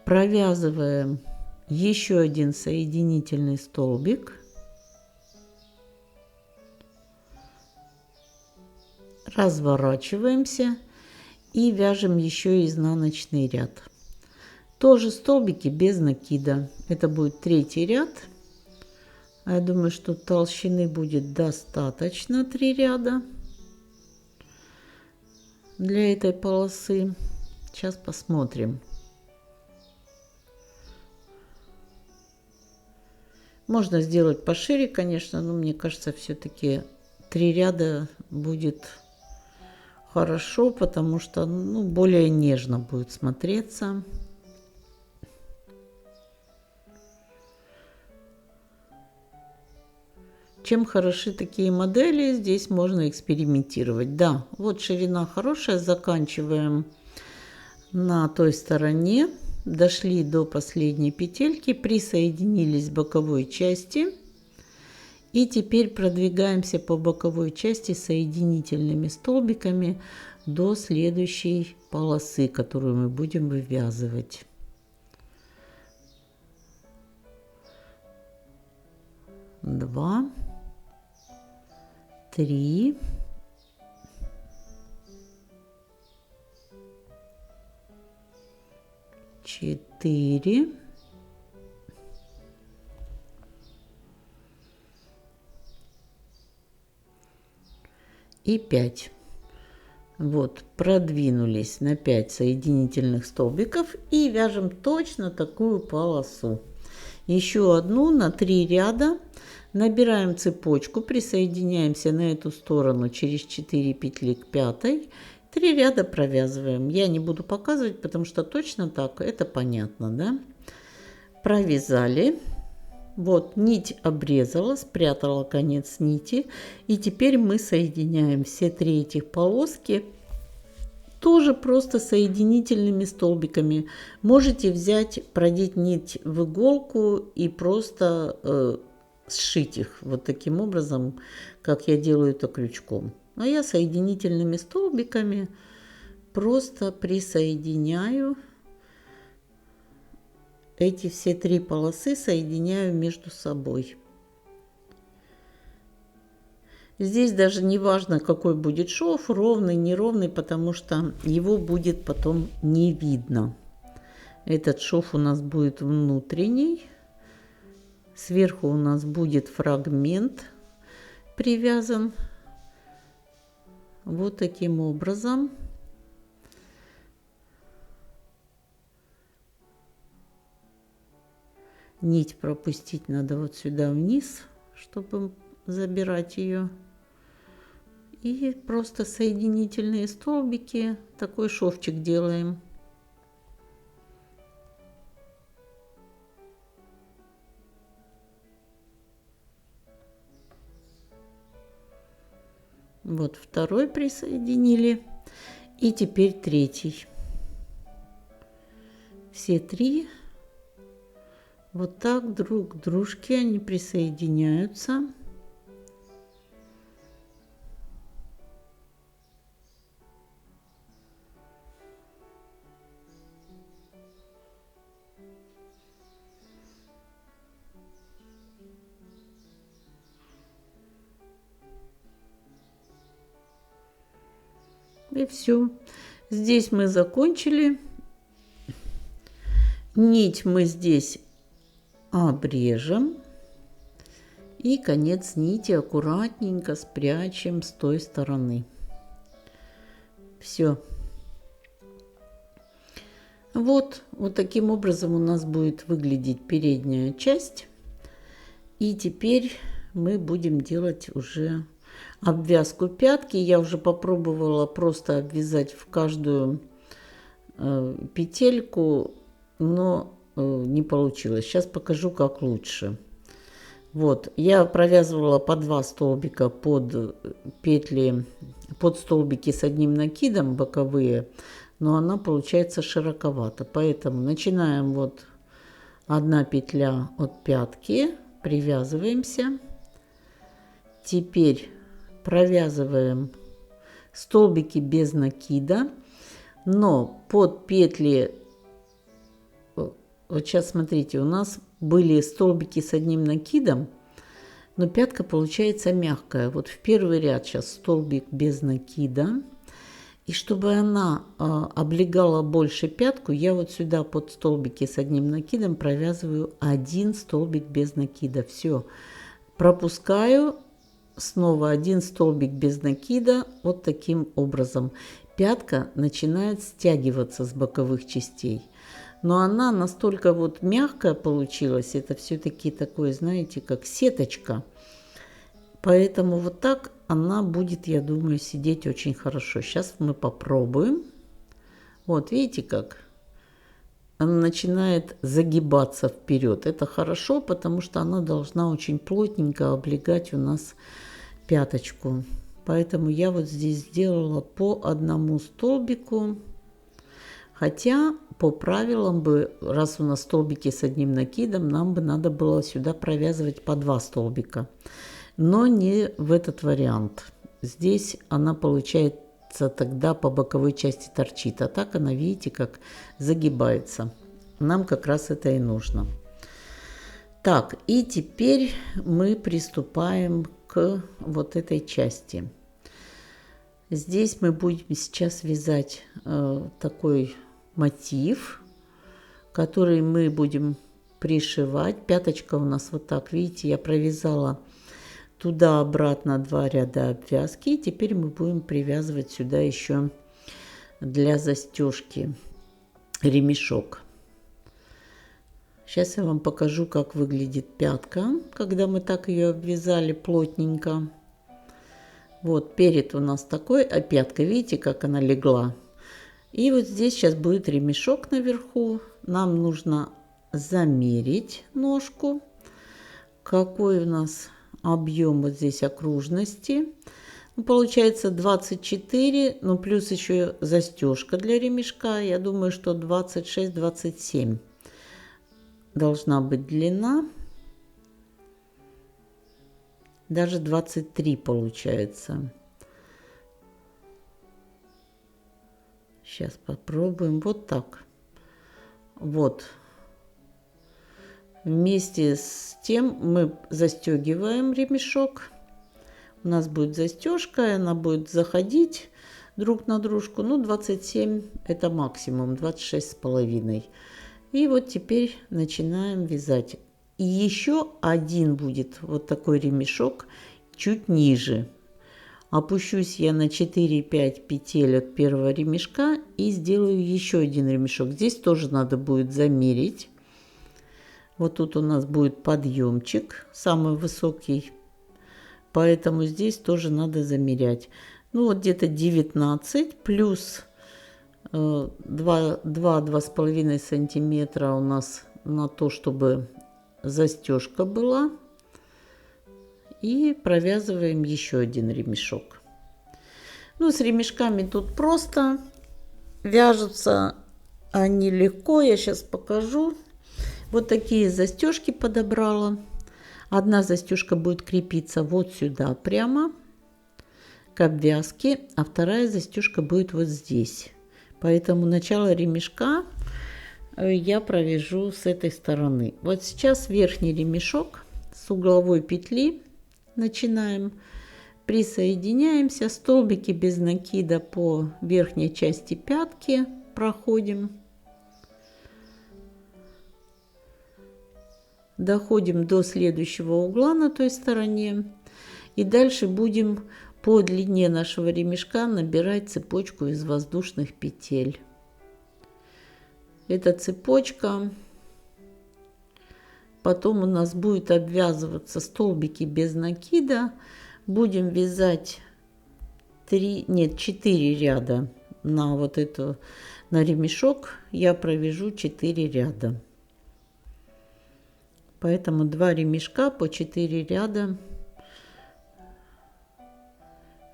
Провязываем еще один соединительный столбик. Разворачиваемся и вяжем еще изнаночный ряд. Тоже столбики без накида. Это будет третий ряд. Я думаю, что толщины будет достаточно 3 ряда для этой полосы. Сейчас посмотрим. Можно сделать пошире, конечно, но мне кажется, все-таки 3 ряда будет хорошо, потому что более нежно будет смотреться. Чем хороши такие модели, здесь можно экспериментировать. Да, вот ширина хорошая, заканчиваем на той стороне, дошли до последней петельки, присоединились к боковой части. И теперь продвигаемся по боковой части соединительными столбиками до следующей полосы, которую мы будем вывязывать. 2, 3, 4, 5. Вот, продвинулись на 5 соединительных столбиков и вяжем точно такую полосу. Еще одну на 3 ряда. Набираем цепочку, присоединяемся на эту сторону через 4 петли к 5. 3 ряда провязываем. Я не буду показывать, потому что точно так, это понятно, да? Провязали. Вот, нить обрезала, спрятала конец нити. И теперь мы соединяем все 3 этих полоски тоже просто соединительными столбиками. Можете взять, продеть нить в иголку и просто сшить их вот таким образом, как я делаю это крючком. А я соединительными столбиками просто присоединяю эти все 3 полосы соединяю между собой. Здесь даже не важно, какой будет шов, ровный, неровный, потому что его будет потом не видно. Этот шов у нас будет внутренний. Сверху у нас будет фрагмент привязан вот таким образом. Нить пропустить надо вот сюда вниз, чтобы забирать ее. И просто соединительные столбики, такой шовчик делаем. Вот второй присоединили. И теперь третий. Все 3 вот так друг к дружке они присоединяются. И все. Здесь мы закончили. Нить мы здесь обрежем. И конец нити аккуратненько спрячем с той стороны. Все. Вот таким образом у нас будет выглядеть передняя часть. И теперь мы будем делать уже обвязку пятки. Я уже попробовала просто обвязать в каждую петельку, но не получилось. Сейчас покажу, как лучше. Вот, я провязывала по 2 столбика под петли, под столбики с одним накидом боковые, но она получается широковата. Поэтому начинаем вот 1 петля от пятки, привязываемся. Теперь провязываем столбики без накида, но под петли, вот сейчас смотрите, у нас были столбики с одним накидом, но пятка получается мягкая. Вот в первый ряд сейчас столбик без накида. И чтобы она облегала больше пятку, я вот сюда под столбики с одним накидом провязываю 1 столбик без накида. Все. Пропускаю. Снова 1 столбик без накида. Вот таким образом. Пятка начинает стягиваться с боковых частей. Но она настолько вот мягкая получилась. Это все-таки такое, знаете, как сеточка. Поэтому вот так она будет, я думаю, сидеть очень хорошо. Сейчас мы попробуем. Вот, видите как? Она начинает загибаться вперед. Это хорошо, потому что она должна очень плотненько облегать у нас пяточку. Поэтому я вот здесь сделала по 1 столбику. Хотя по правилам бы, раз у нас столбики с одним накидом, нам бы надо было сюда провязывать по 2 столбика. Но не в этот вариант. Здесь она получается тогда по боковой части торчит. А так она, видите, как загибается. Нам как раз это и нужно. Так, и теперь мы приступаем к вот этой части. Здесь мы будем сейчас вязать такой мотив, который мы будем пришивать. Пяточка у нас вот так, видите, я провязала туда-обратно 2 ряда обвязки. И теперь мы будем привязывать сюда еще для застежки ремешок. Сейчас я вам покажу, как выглядит пятка, когда мы так ее обвязали плотненько. Вот перед у нас такой, а пятка, видите, как она легла. И вот здесь сейчас будет ремешок наверху. Нам нужно замерить ножку. Какой у нас объем вот здесь окружности. Ну, получается 24, ну плюс еще застежка для ремешка. Я думаю, что 26-27 должна быть длина. Даже 23 получается. Сейчас попробуем. Вот так. Вот. Вместе с тем мы застегиваем ремешок. У нас будет застежка, и она будет заходить друг на дружку. Ну, 27 это максимум, 26,5. И вот теперь начинаем вязать. И еще один будет вот такой ремешок чуть ниже. Опущусь я на 4-5 петель от первого ремешка и сделаю еще один ремешок. Здесь тоже надо будет замерить. Вот тут у нас будет подъемчик, самый высокий, поэтому здесь тоже надо замерять. Ну вот где-то 19 плюс 2-2,5 сантиметра у нас на то, чтобы застежка была. И провязываем еще один ремешок. Ну, с ремешками тут просто вяжутся они легко. Я сейчас покажу. Вот такие застежки подобрала. Одна застежка будет крепиться вот сюда прямо к обвязке, а вторая застежка будет вот здесь. Поэтому начало ремешка я провяжу с этой стороны. Вот сейчас верхний ремешок с угловой петли начинаем. Присоединяемся, столбики без накида по верхней части пятки проходим. Доходим до следующего угла на той стороне. И дальше будем по длине нашего ремешка набирать цепочку из воздушных петель. Эта цепочка потом у нас будет обвязываться столбики без накида. Будем вязать 4 ряда на вот эту, на ремешок. Я провяжу 4 ряда. Поэтому 2 ремешка по 4 ряда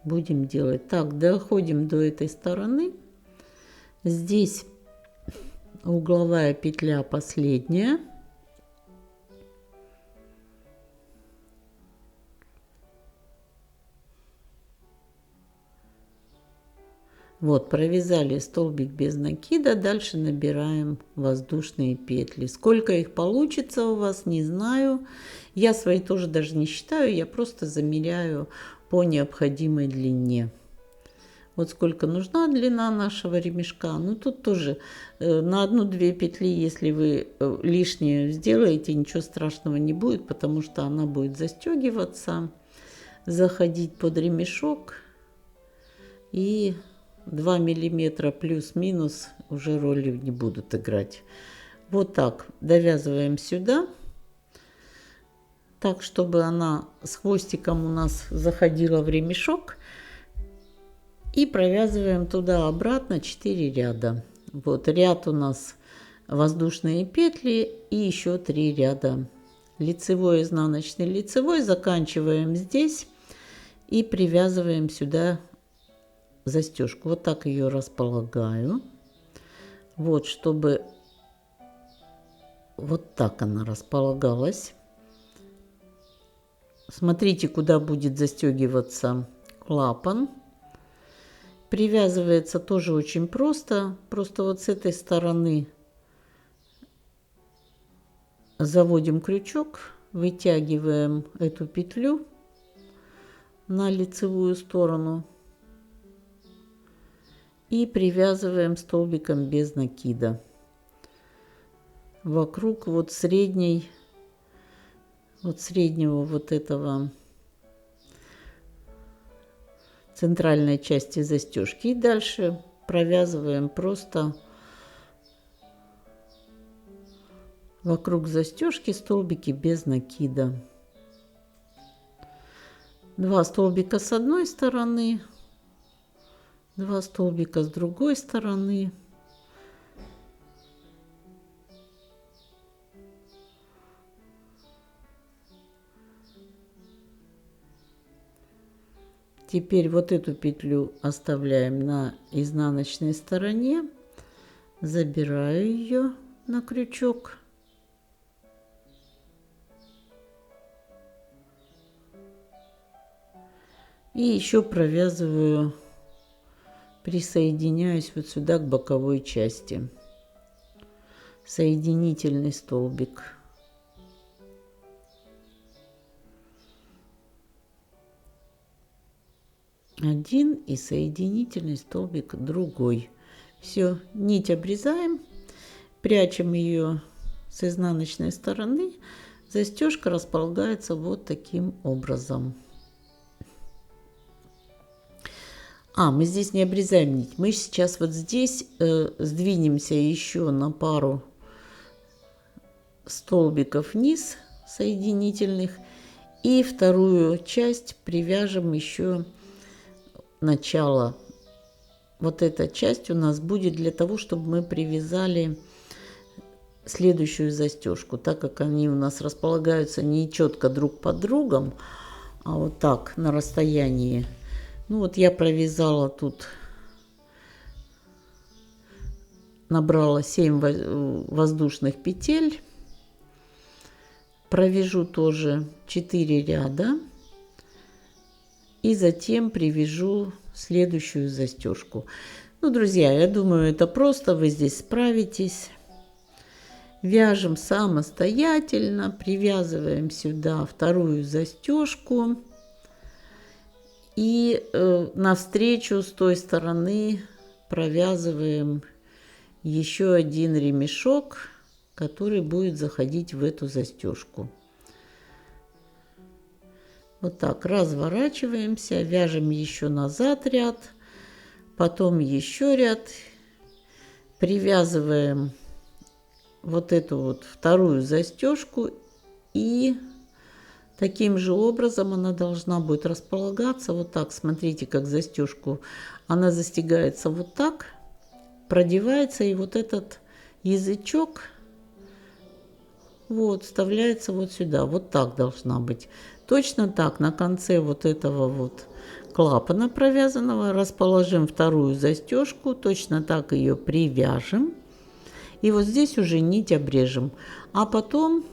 будем делать. Так, доходим до этой стороны. Здесь угловая петля последняя. Вот, провязали столбик без накида, дальше набираем воздушные петли. Сколько их получится у вас, не знаю. Я свои тоже даже не считаю, я просто замеряю по необходимой длине. Вот сколько нужна длина нашего ремешка. Ну, тут тоже на 1-2 петли, если вы лишнее сделаете, ничего страшного не будет, потому что она будет застегиваться, заходить под ремешок и 2 миллиметра плюс-минус уже роли не будут играть. Вот так довязываем сюда, так чтобы она с хвостиком у нас заходила в ремешок, и провязываем туда-обратно 4 ряда. Вот ряд у нас воздушные петли и еще 3 ряда лицевой, изнаночный, лицевой. Заканчиваем здесь и привязываем сюда застежку. Вот так ее располагаю. Вот, чтобы вот так она располагалась. Смотрите, куда будет застегиваться клапан. Привязывается тоже очень просто. Просто вот с этой стороны заводим крючок, вытягиваем эту петлю на лицевую сторону и привязываем столбиком без накида вокруг вот средней, вот среднего вот этого центральной части застежки. И дальше провязываем просто вокруг застежки столбики без накида. 2 столбика с одной стороны, 2 столбика с другой стороны. Теперь вот эту петлю оставляем на изнаночной стороне. Забираю ее на крючок. И еще провязываю, присоединяюсь вот сюда к боковой части. Соединительный столбик. один и соединительный столбик другой. Все, нить обрезаем, прячем ее с изнаночной стороны. Застежка располагается вот таким образом. Мы здесь не обрезаем нить. Мы сейчас вот здесь сдвинемся еще на пару столбиков вниз соединительных. И вторую часть привяжем еще начало. Вот эта часть у нас будет для того, чтобы мы привязали следующую застежку. Так как они у нас располагаются не четко друг под другом, а вот так на расстоянии. Ну вот я провязала тут, набрала 7 воздушных петель. Провяжу тоже 4 ряда. И затем привяжу следующую застежку. Ну, друзья, я думаю, это просто, вы здесь справитесь. Вяжем самостоятельно, привязываем сюда вторую застежку. И навстречу с той стороны провязываем еще один ремешок, который будет заходить в эту застежку. Вот так разворачиваемся, вяжем еще назад ряд, потом еще ряд, привязываем вот эту вот вторую застежку, и таким же образом она должна будет располагаться вот так. Смотрите, как застежку, она застегается вот так, продевается, и вот этот язычок вот вставляется вот сюда. Вот так должна быть. Точно так на конце вот этого вот клапана провязанного расположим вторую застежку, точно так ее привяжем. И вот здесь уже нить обрежем. А потом,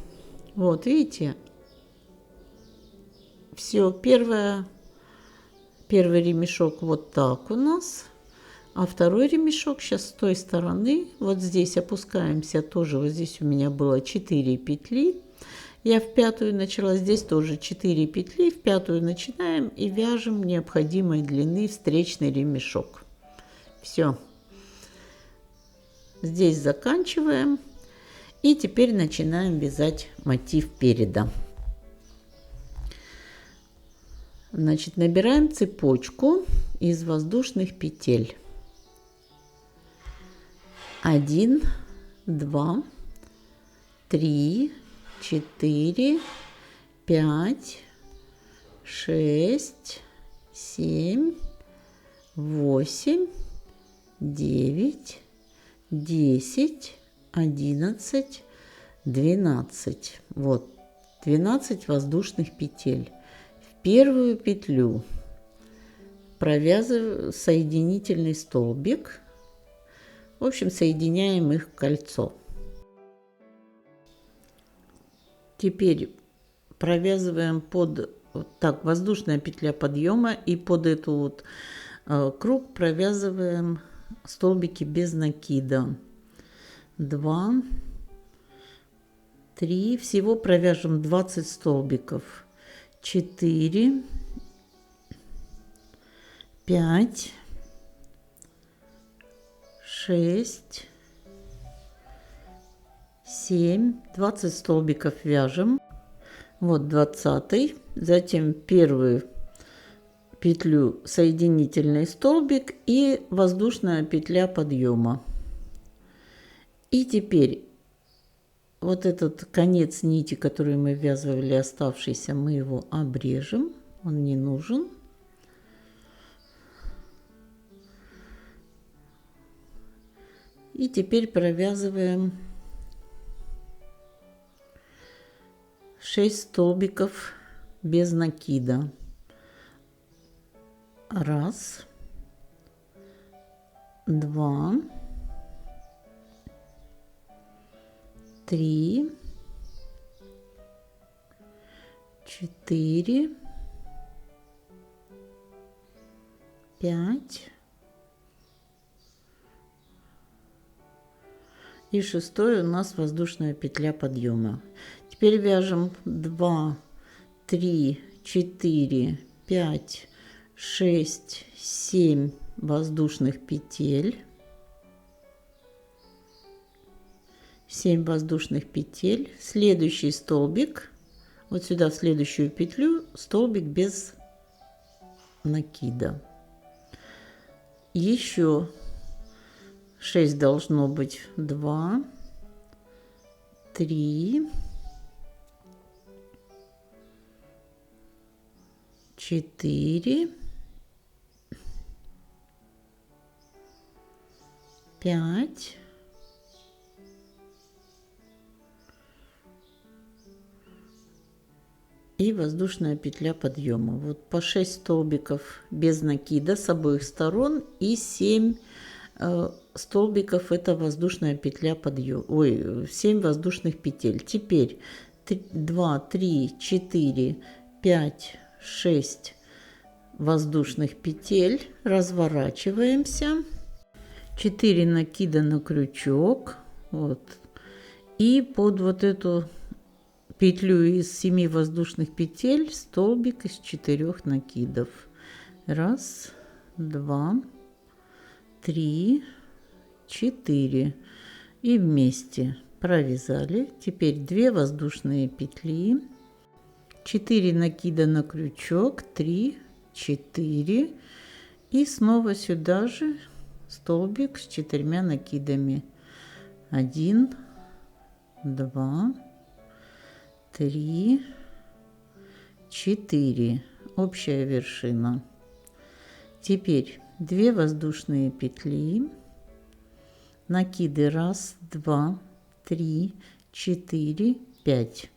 вот видите, все, первый ремешок вот так у нас. А второй ремешок сейчас с той стороны, вот здесь опускаемся тоже, вот здесь у меня было 4 петли. Я в пятую начала, здесь тоже 4 петли, в пятую начинаем и вяжем необходимой длины встречный ремешок. Все. Здесь заканчиваем. И теперь начинаем вязать мотив переда. Значит, набираем цепочку из воздушных петель. 1, 2, 3, 4, 5, 6, 7, 8, 9, 10, 11, 12. Вот, 12 воздушных петель. В первую петлю провязываю соединительный столбик. В общем, соединяем их в кольцо. Теперь провязываем под вот так воздушная петля подъема, и под эту вот круг провязываем столбики без накида. 2, 3, всего провяжем 20 столбиков. 4, 5, 6, 7, 20 столбиков вяжем. Вот 20, затем первую петлю соединительный столбик и воздушная петля подъема. И теперь вот этот конец нити, который мы ввязывали, оставшийся, мы его обрежем, он не нужен. И теперь провязываем 6 столбиков без накида. 1, 2, 3, 4, 5 и 6 у нас воздушная петля подъема. Теперь вяжем 2, 3, 4, 5, 6, 7 воздушных петель. 7 воздушных петель. Следующий столбик, вот сюда в следующую петлю, столбик без накида. Еще 6 должно быть. 2, 3, 4, 5, 6 воздушная петля подъема. Вот по 6 столбиков без накида с обоих сторон и 7 столбиков это воздушная петля подъема. Ой, 7 воздушных петель. Теперь 2, 3, 4, 5, 6 воздушных петель. Разворачиваемся. 4 накида на крючок. Вот. И под вот эту петлю из 7 воздушных петель столбик из 4 накидов. 1, 2, 3, 4. И вместе провязали. Теперь 2 воздушные петли. 4 накида на крючок. 3, 4. И снова сюда же столбик с 4 накидами. 1, 2, 3, 4. Общая вершина. Теперь 2 воздушные петли. Накиды 1, 2, 3, 4, 5.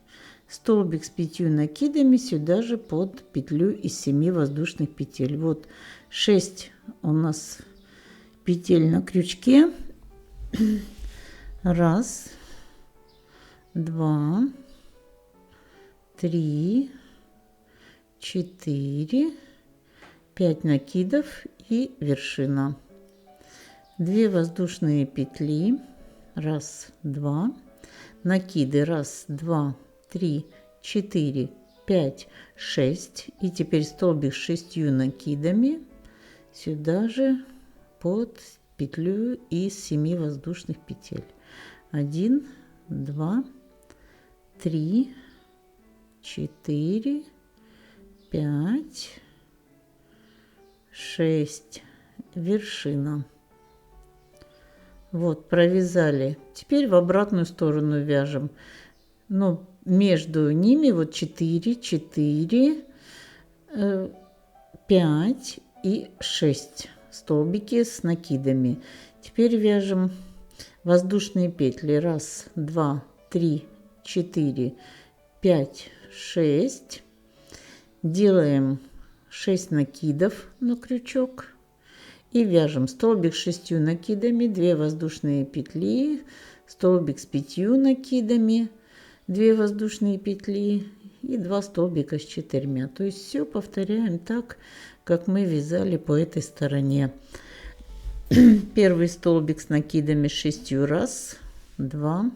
Столбик с 5 накидами сюда же под петлю из 7 воздушных петель. Вот 6 у нас петель на крючке. 1, 2, 3, 4, 5 накидов и вершина. 2 воздушные петли. 1, 2. Накиды 1, 2, 3, 4, 5, 6. И теперь столбик с 6 накидами сюда же под петлю из 7 воздушных петель. 1, 2, 3, 4, 5, 6. Вершина. Вот, провязали. Теперь в обратную сторону вяжем. Но между ними вот 4, 4, 5 и 6 столбики с накидами. Теперь вяжем воздушные петли. 1, 2, 3, 4, 5, 6. Делаем 6 накидов на крючок. И вяжем столбик с 6 накидами, 2 воздушные петли, столбик с 5 накидами, 2 воздушные петли и 2 столбика с 4. То есть все повторяем так, как мы вязали по этой стороне. Первый столбик с накидами 6. 1, 2,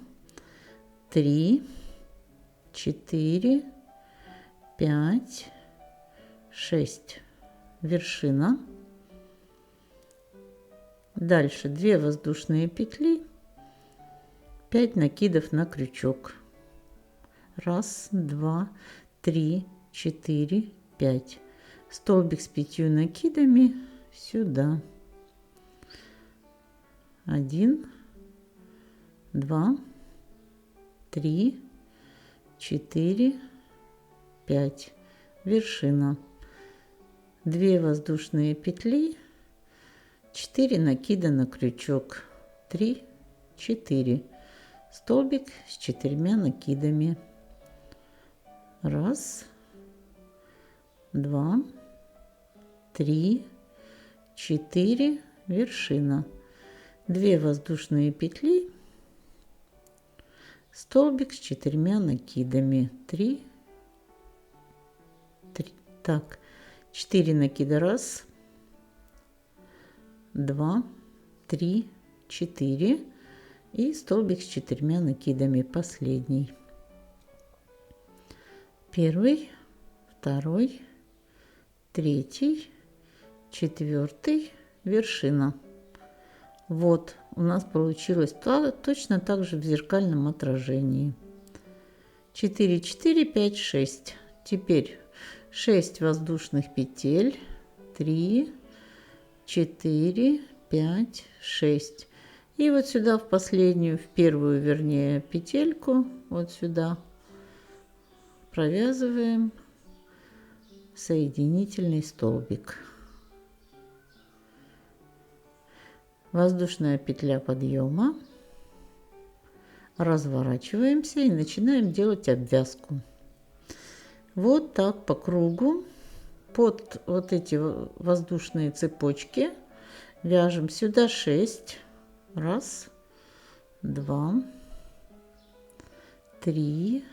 3, 4, 5, 6. Вершина. Дальше 2 воздушные петли, 5 накидов на крючок. 1, 2, 3, 4, 5. Столбик с 5 накидами сюда. 1, 2, 3, 4, 5. Вершина. 2 воздушные петли, 4 накида на крючок. 3, 4. Столбик с 4 накидами. 1, 2, 3, 4. Вершина. 2 воздушные петли, столбик с 4 накидами. 3, 3. Так, 4 накида. 1, 2, 3, 4 и столбик с 4 накидами, последний. Первый, второй, третий 4 вершина. Вот у нас получилось точно так же в зеркальном отражении. 4, 4, 5, 6. Теперь 6 воздушных петель. 3, 4, 5, 6. И вот сюда в последнюю, в первую, вернее, петельку, вот сюда провязываем соединительный столбик. Воздушная петля подъема. Разворачиваемся и начинаем делать обвязку. Вот так по кругу под вот эти воздушные цепочки вяжем сюда 6. 1, 2, 3,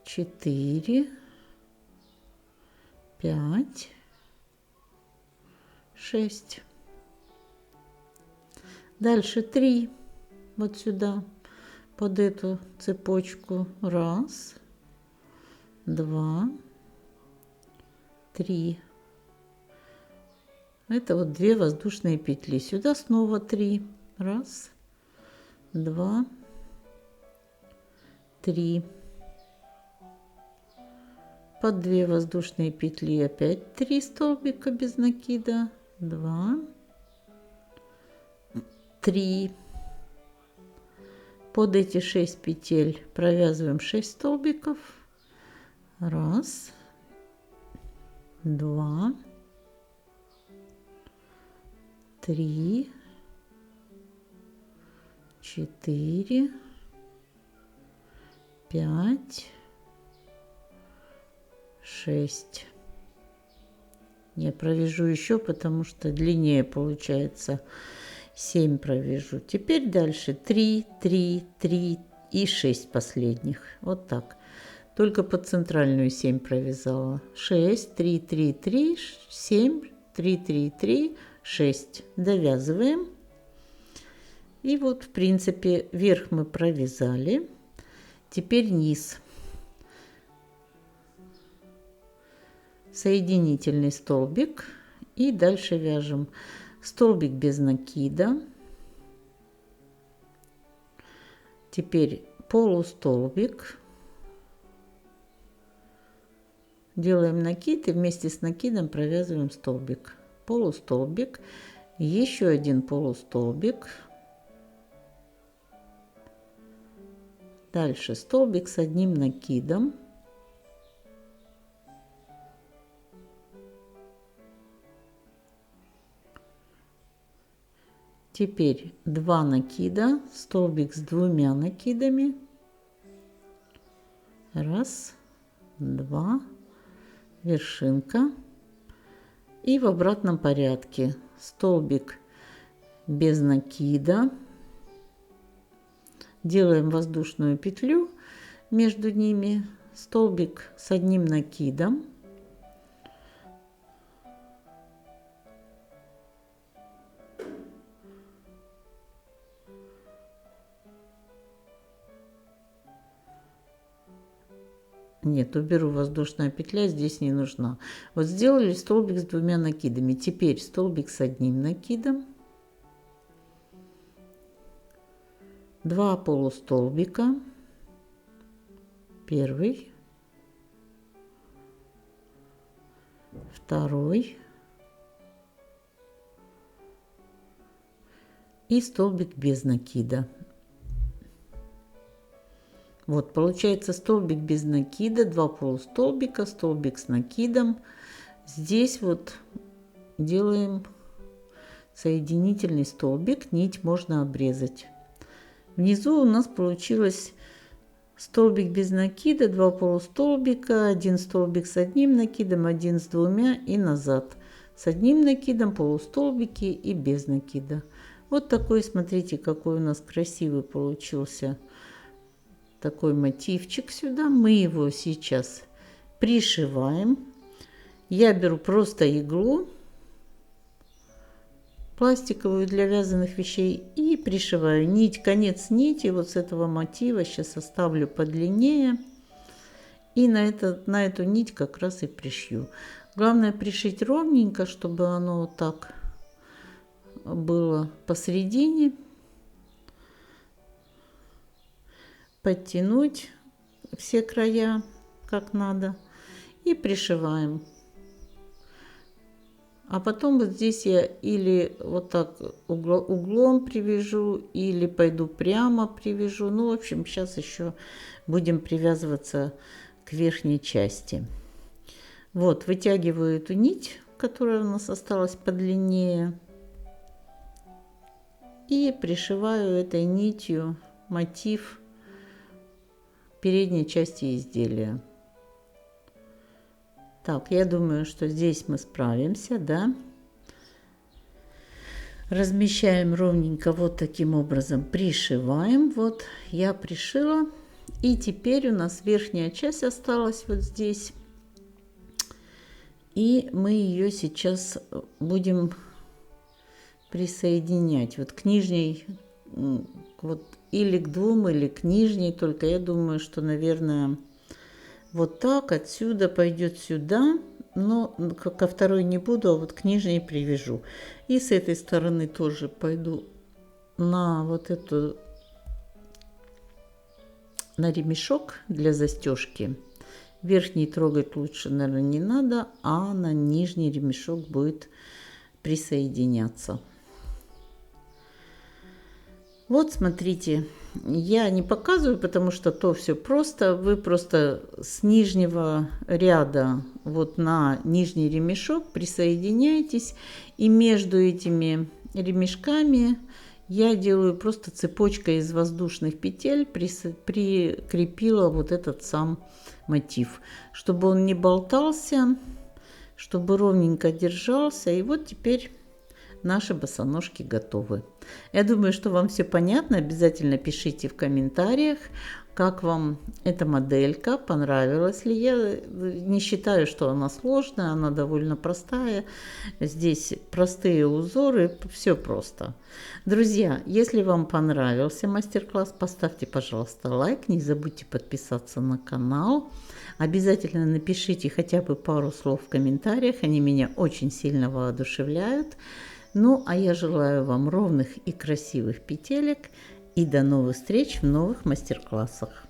4, 5, 6. Дальше 3 вот сюда под эту цепочку. 1, 2, 3. Это вот 2 воздушные петли. Сюда снова 3. 1, 2, 3. Под 2 воздушные петли опять 3 столбика без накида. 2, 3. Под эти 6 петель провязываем 6 столбиков. 1, 2, 3, 4, 5, 6. Я провяжу еще, потому что длиннее получается. 7 провяжу. Теперь дальше 3, 3, 3 и 6 последних. Вот так. Только под центральную 7 провязала. 6, 3, 3, 3, 7, 3, 3, 3, 6. Довязываем. И вот, в принципе, верх мы провязали. Теперь низ. Соединительный столбик. И дальше вяжем столбик без накида. Теперь полустолбик. Делаем накид и вместе с накидом провязываем столбик. Полустолбик. Еще один полустолбик. Дальше столбик с одним накидом. Теперь 2 накида, столбик с 2 накидами. 1, 2, вершинка. И в обратном порядке столбик без накида. Делаем воздушную петлю между ними, столбик с одним накидом. Нет, уберу, воздушная петля здесь не нужна. Вот сделали столбик с 2 накидами. Теперь столбик с одним накидом. 2 полустолбика. Первый. Второй. И столбик без накида. Вот получается столбик без накида, 2 полустолбика, столбик с накидом. Здесь вот делаем соединительный столбик, нить можно обрезать. Внизу у нас получилось столбик без накида, 2 полустолбика, 1 столбик с одним накидом, 1 с 2 и назад. С одним накидом, полустолбики и без накида. Вот такой, смотрите, какой у нас красивый получился такой мотивчик сюда. Мы его сейчас пришиваем. Я беру просто иглу пластиковую для вязаных вещей и пришиваю нить, конец нити вот с этого мотива. Сейчас оставлю подлиннее И на эту нить как раз и пришью. Главное пришить ровненько, чтобы оно вот так было посередине. Подтянуть все края как надо и пришиваем. А потом вот здесь я или вот так углом привяжу, или пойду прямо привяжу. Ну, в общем, сейчас еще будем привязываться к верхней части. Вот, вытягиваю эту нить, которая у нас осталась подлиннее. И пришиваю этой нитью мотив передней части изделия. Так, я думаю, что здесь мы справимся, да. Размещаем ровненько вот таким образом, пришиваем. Вот я пришила. И теперь у нас верхняя часть осталась вот здесь. И мы ее сейчас будем присоединять. Вот к нижней, вот или к двум, или к нижней. Только я думаю, что, наверное, вот так отсюда пойдет сюда. Но ко второй не буду, а вот к нижней привяжу. И с этой стороны тоже пойду на вот эту, на ремешок для застежки. Верхний трогать лучше, наверное, не надо, а на нижний ремешок будет присоединяться. Вот смотрите, я не показываю, потому что то все просто. Вы просто с нижнего ряда вот на нижний ремешок присоединяетесь. И между этими ремешками я делаю просто цепочкой из воздушных петель, прикрепила вот этот сам мотив, чтобы он не болтался, чтобы ровненько держался. И вот теперь наши босоножки готовы. Я думаю, что вам все понятно. Обязательно пишите в комментариях, как вам эта моделька, понравилась ли. Я не считаю, что она сложная, она довольно простая. Здесь простые узоры, все просто. Друзья, если вам понравился мастер-класс, поставьте, пожалуйста, лайк. Не забудьте подписаться на канал. Обязательно напишите хотя бы пару слов в комментариях, они меня очень сильно воодушевляют. Ну, а я желаю вам ровных и красивых петелек и до новых встреч в новых мастер-классах.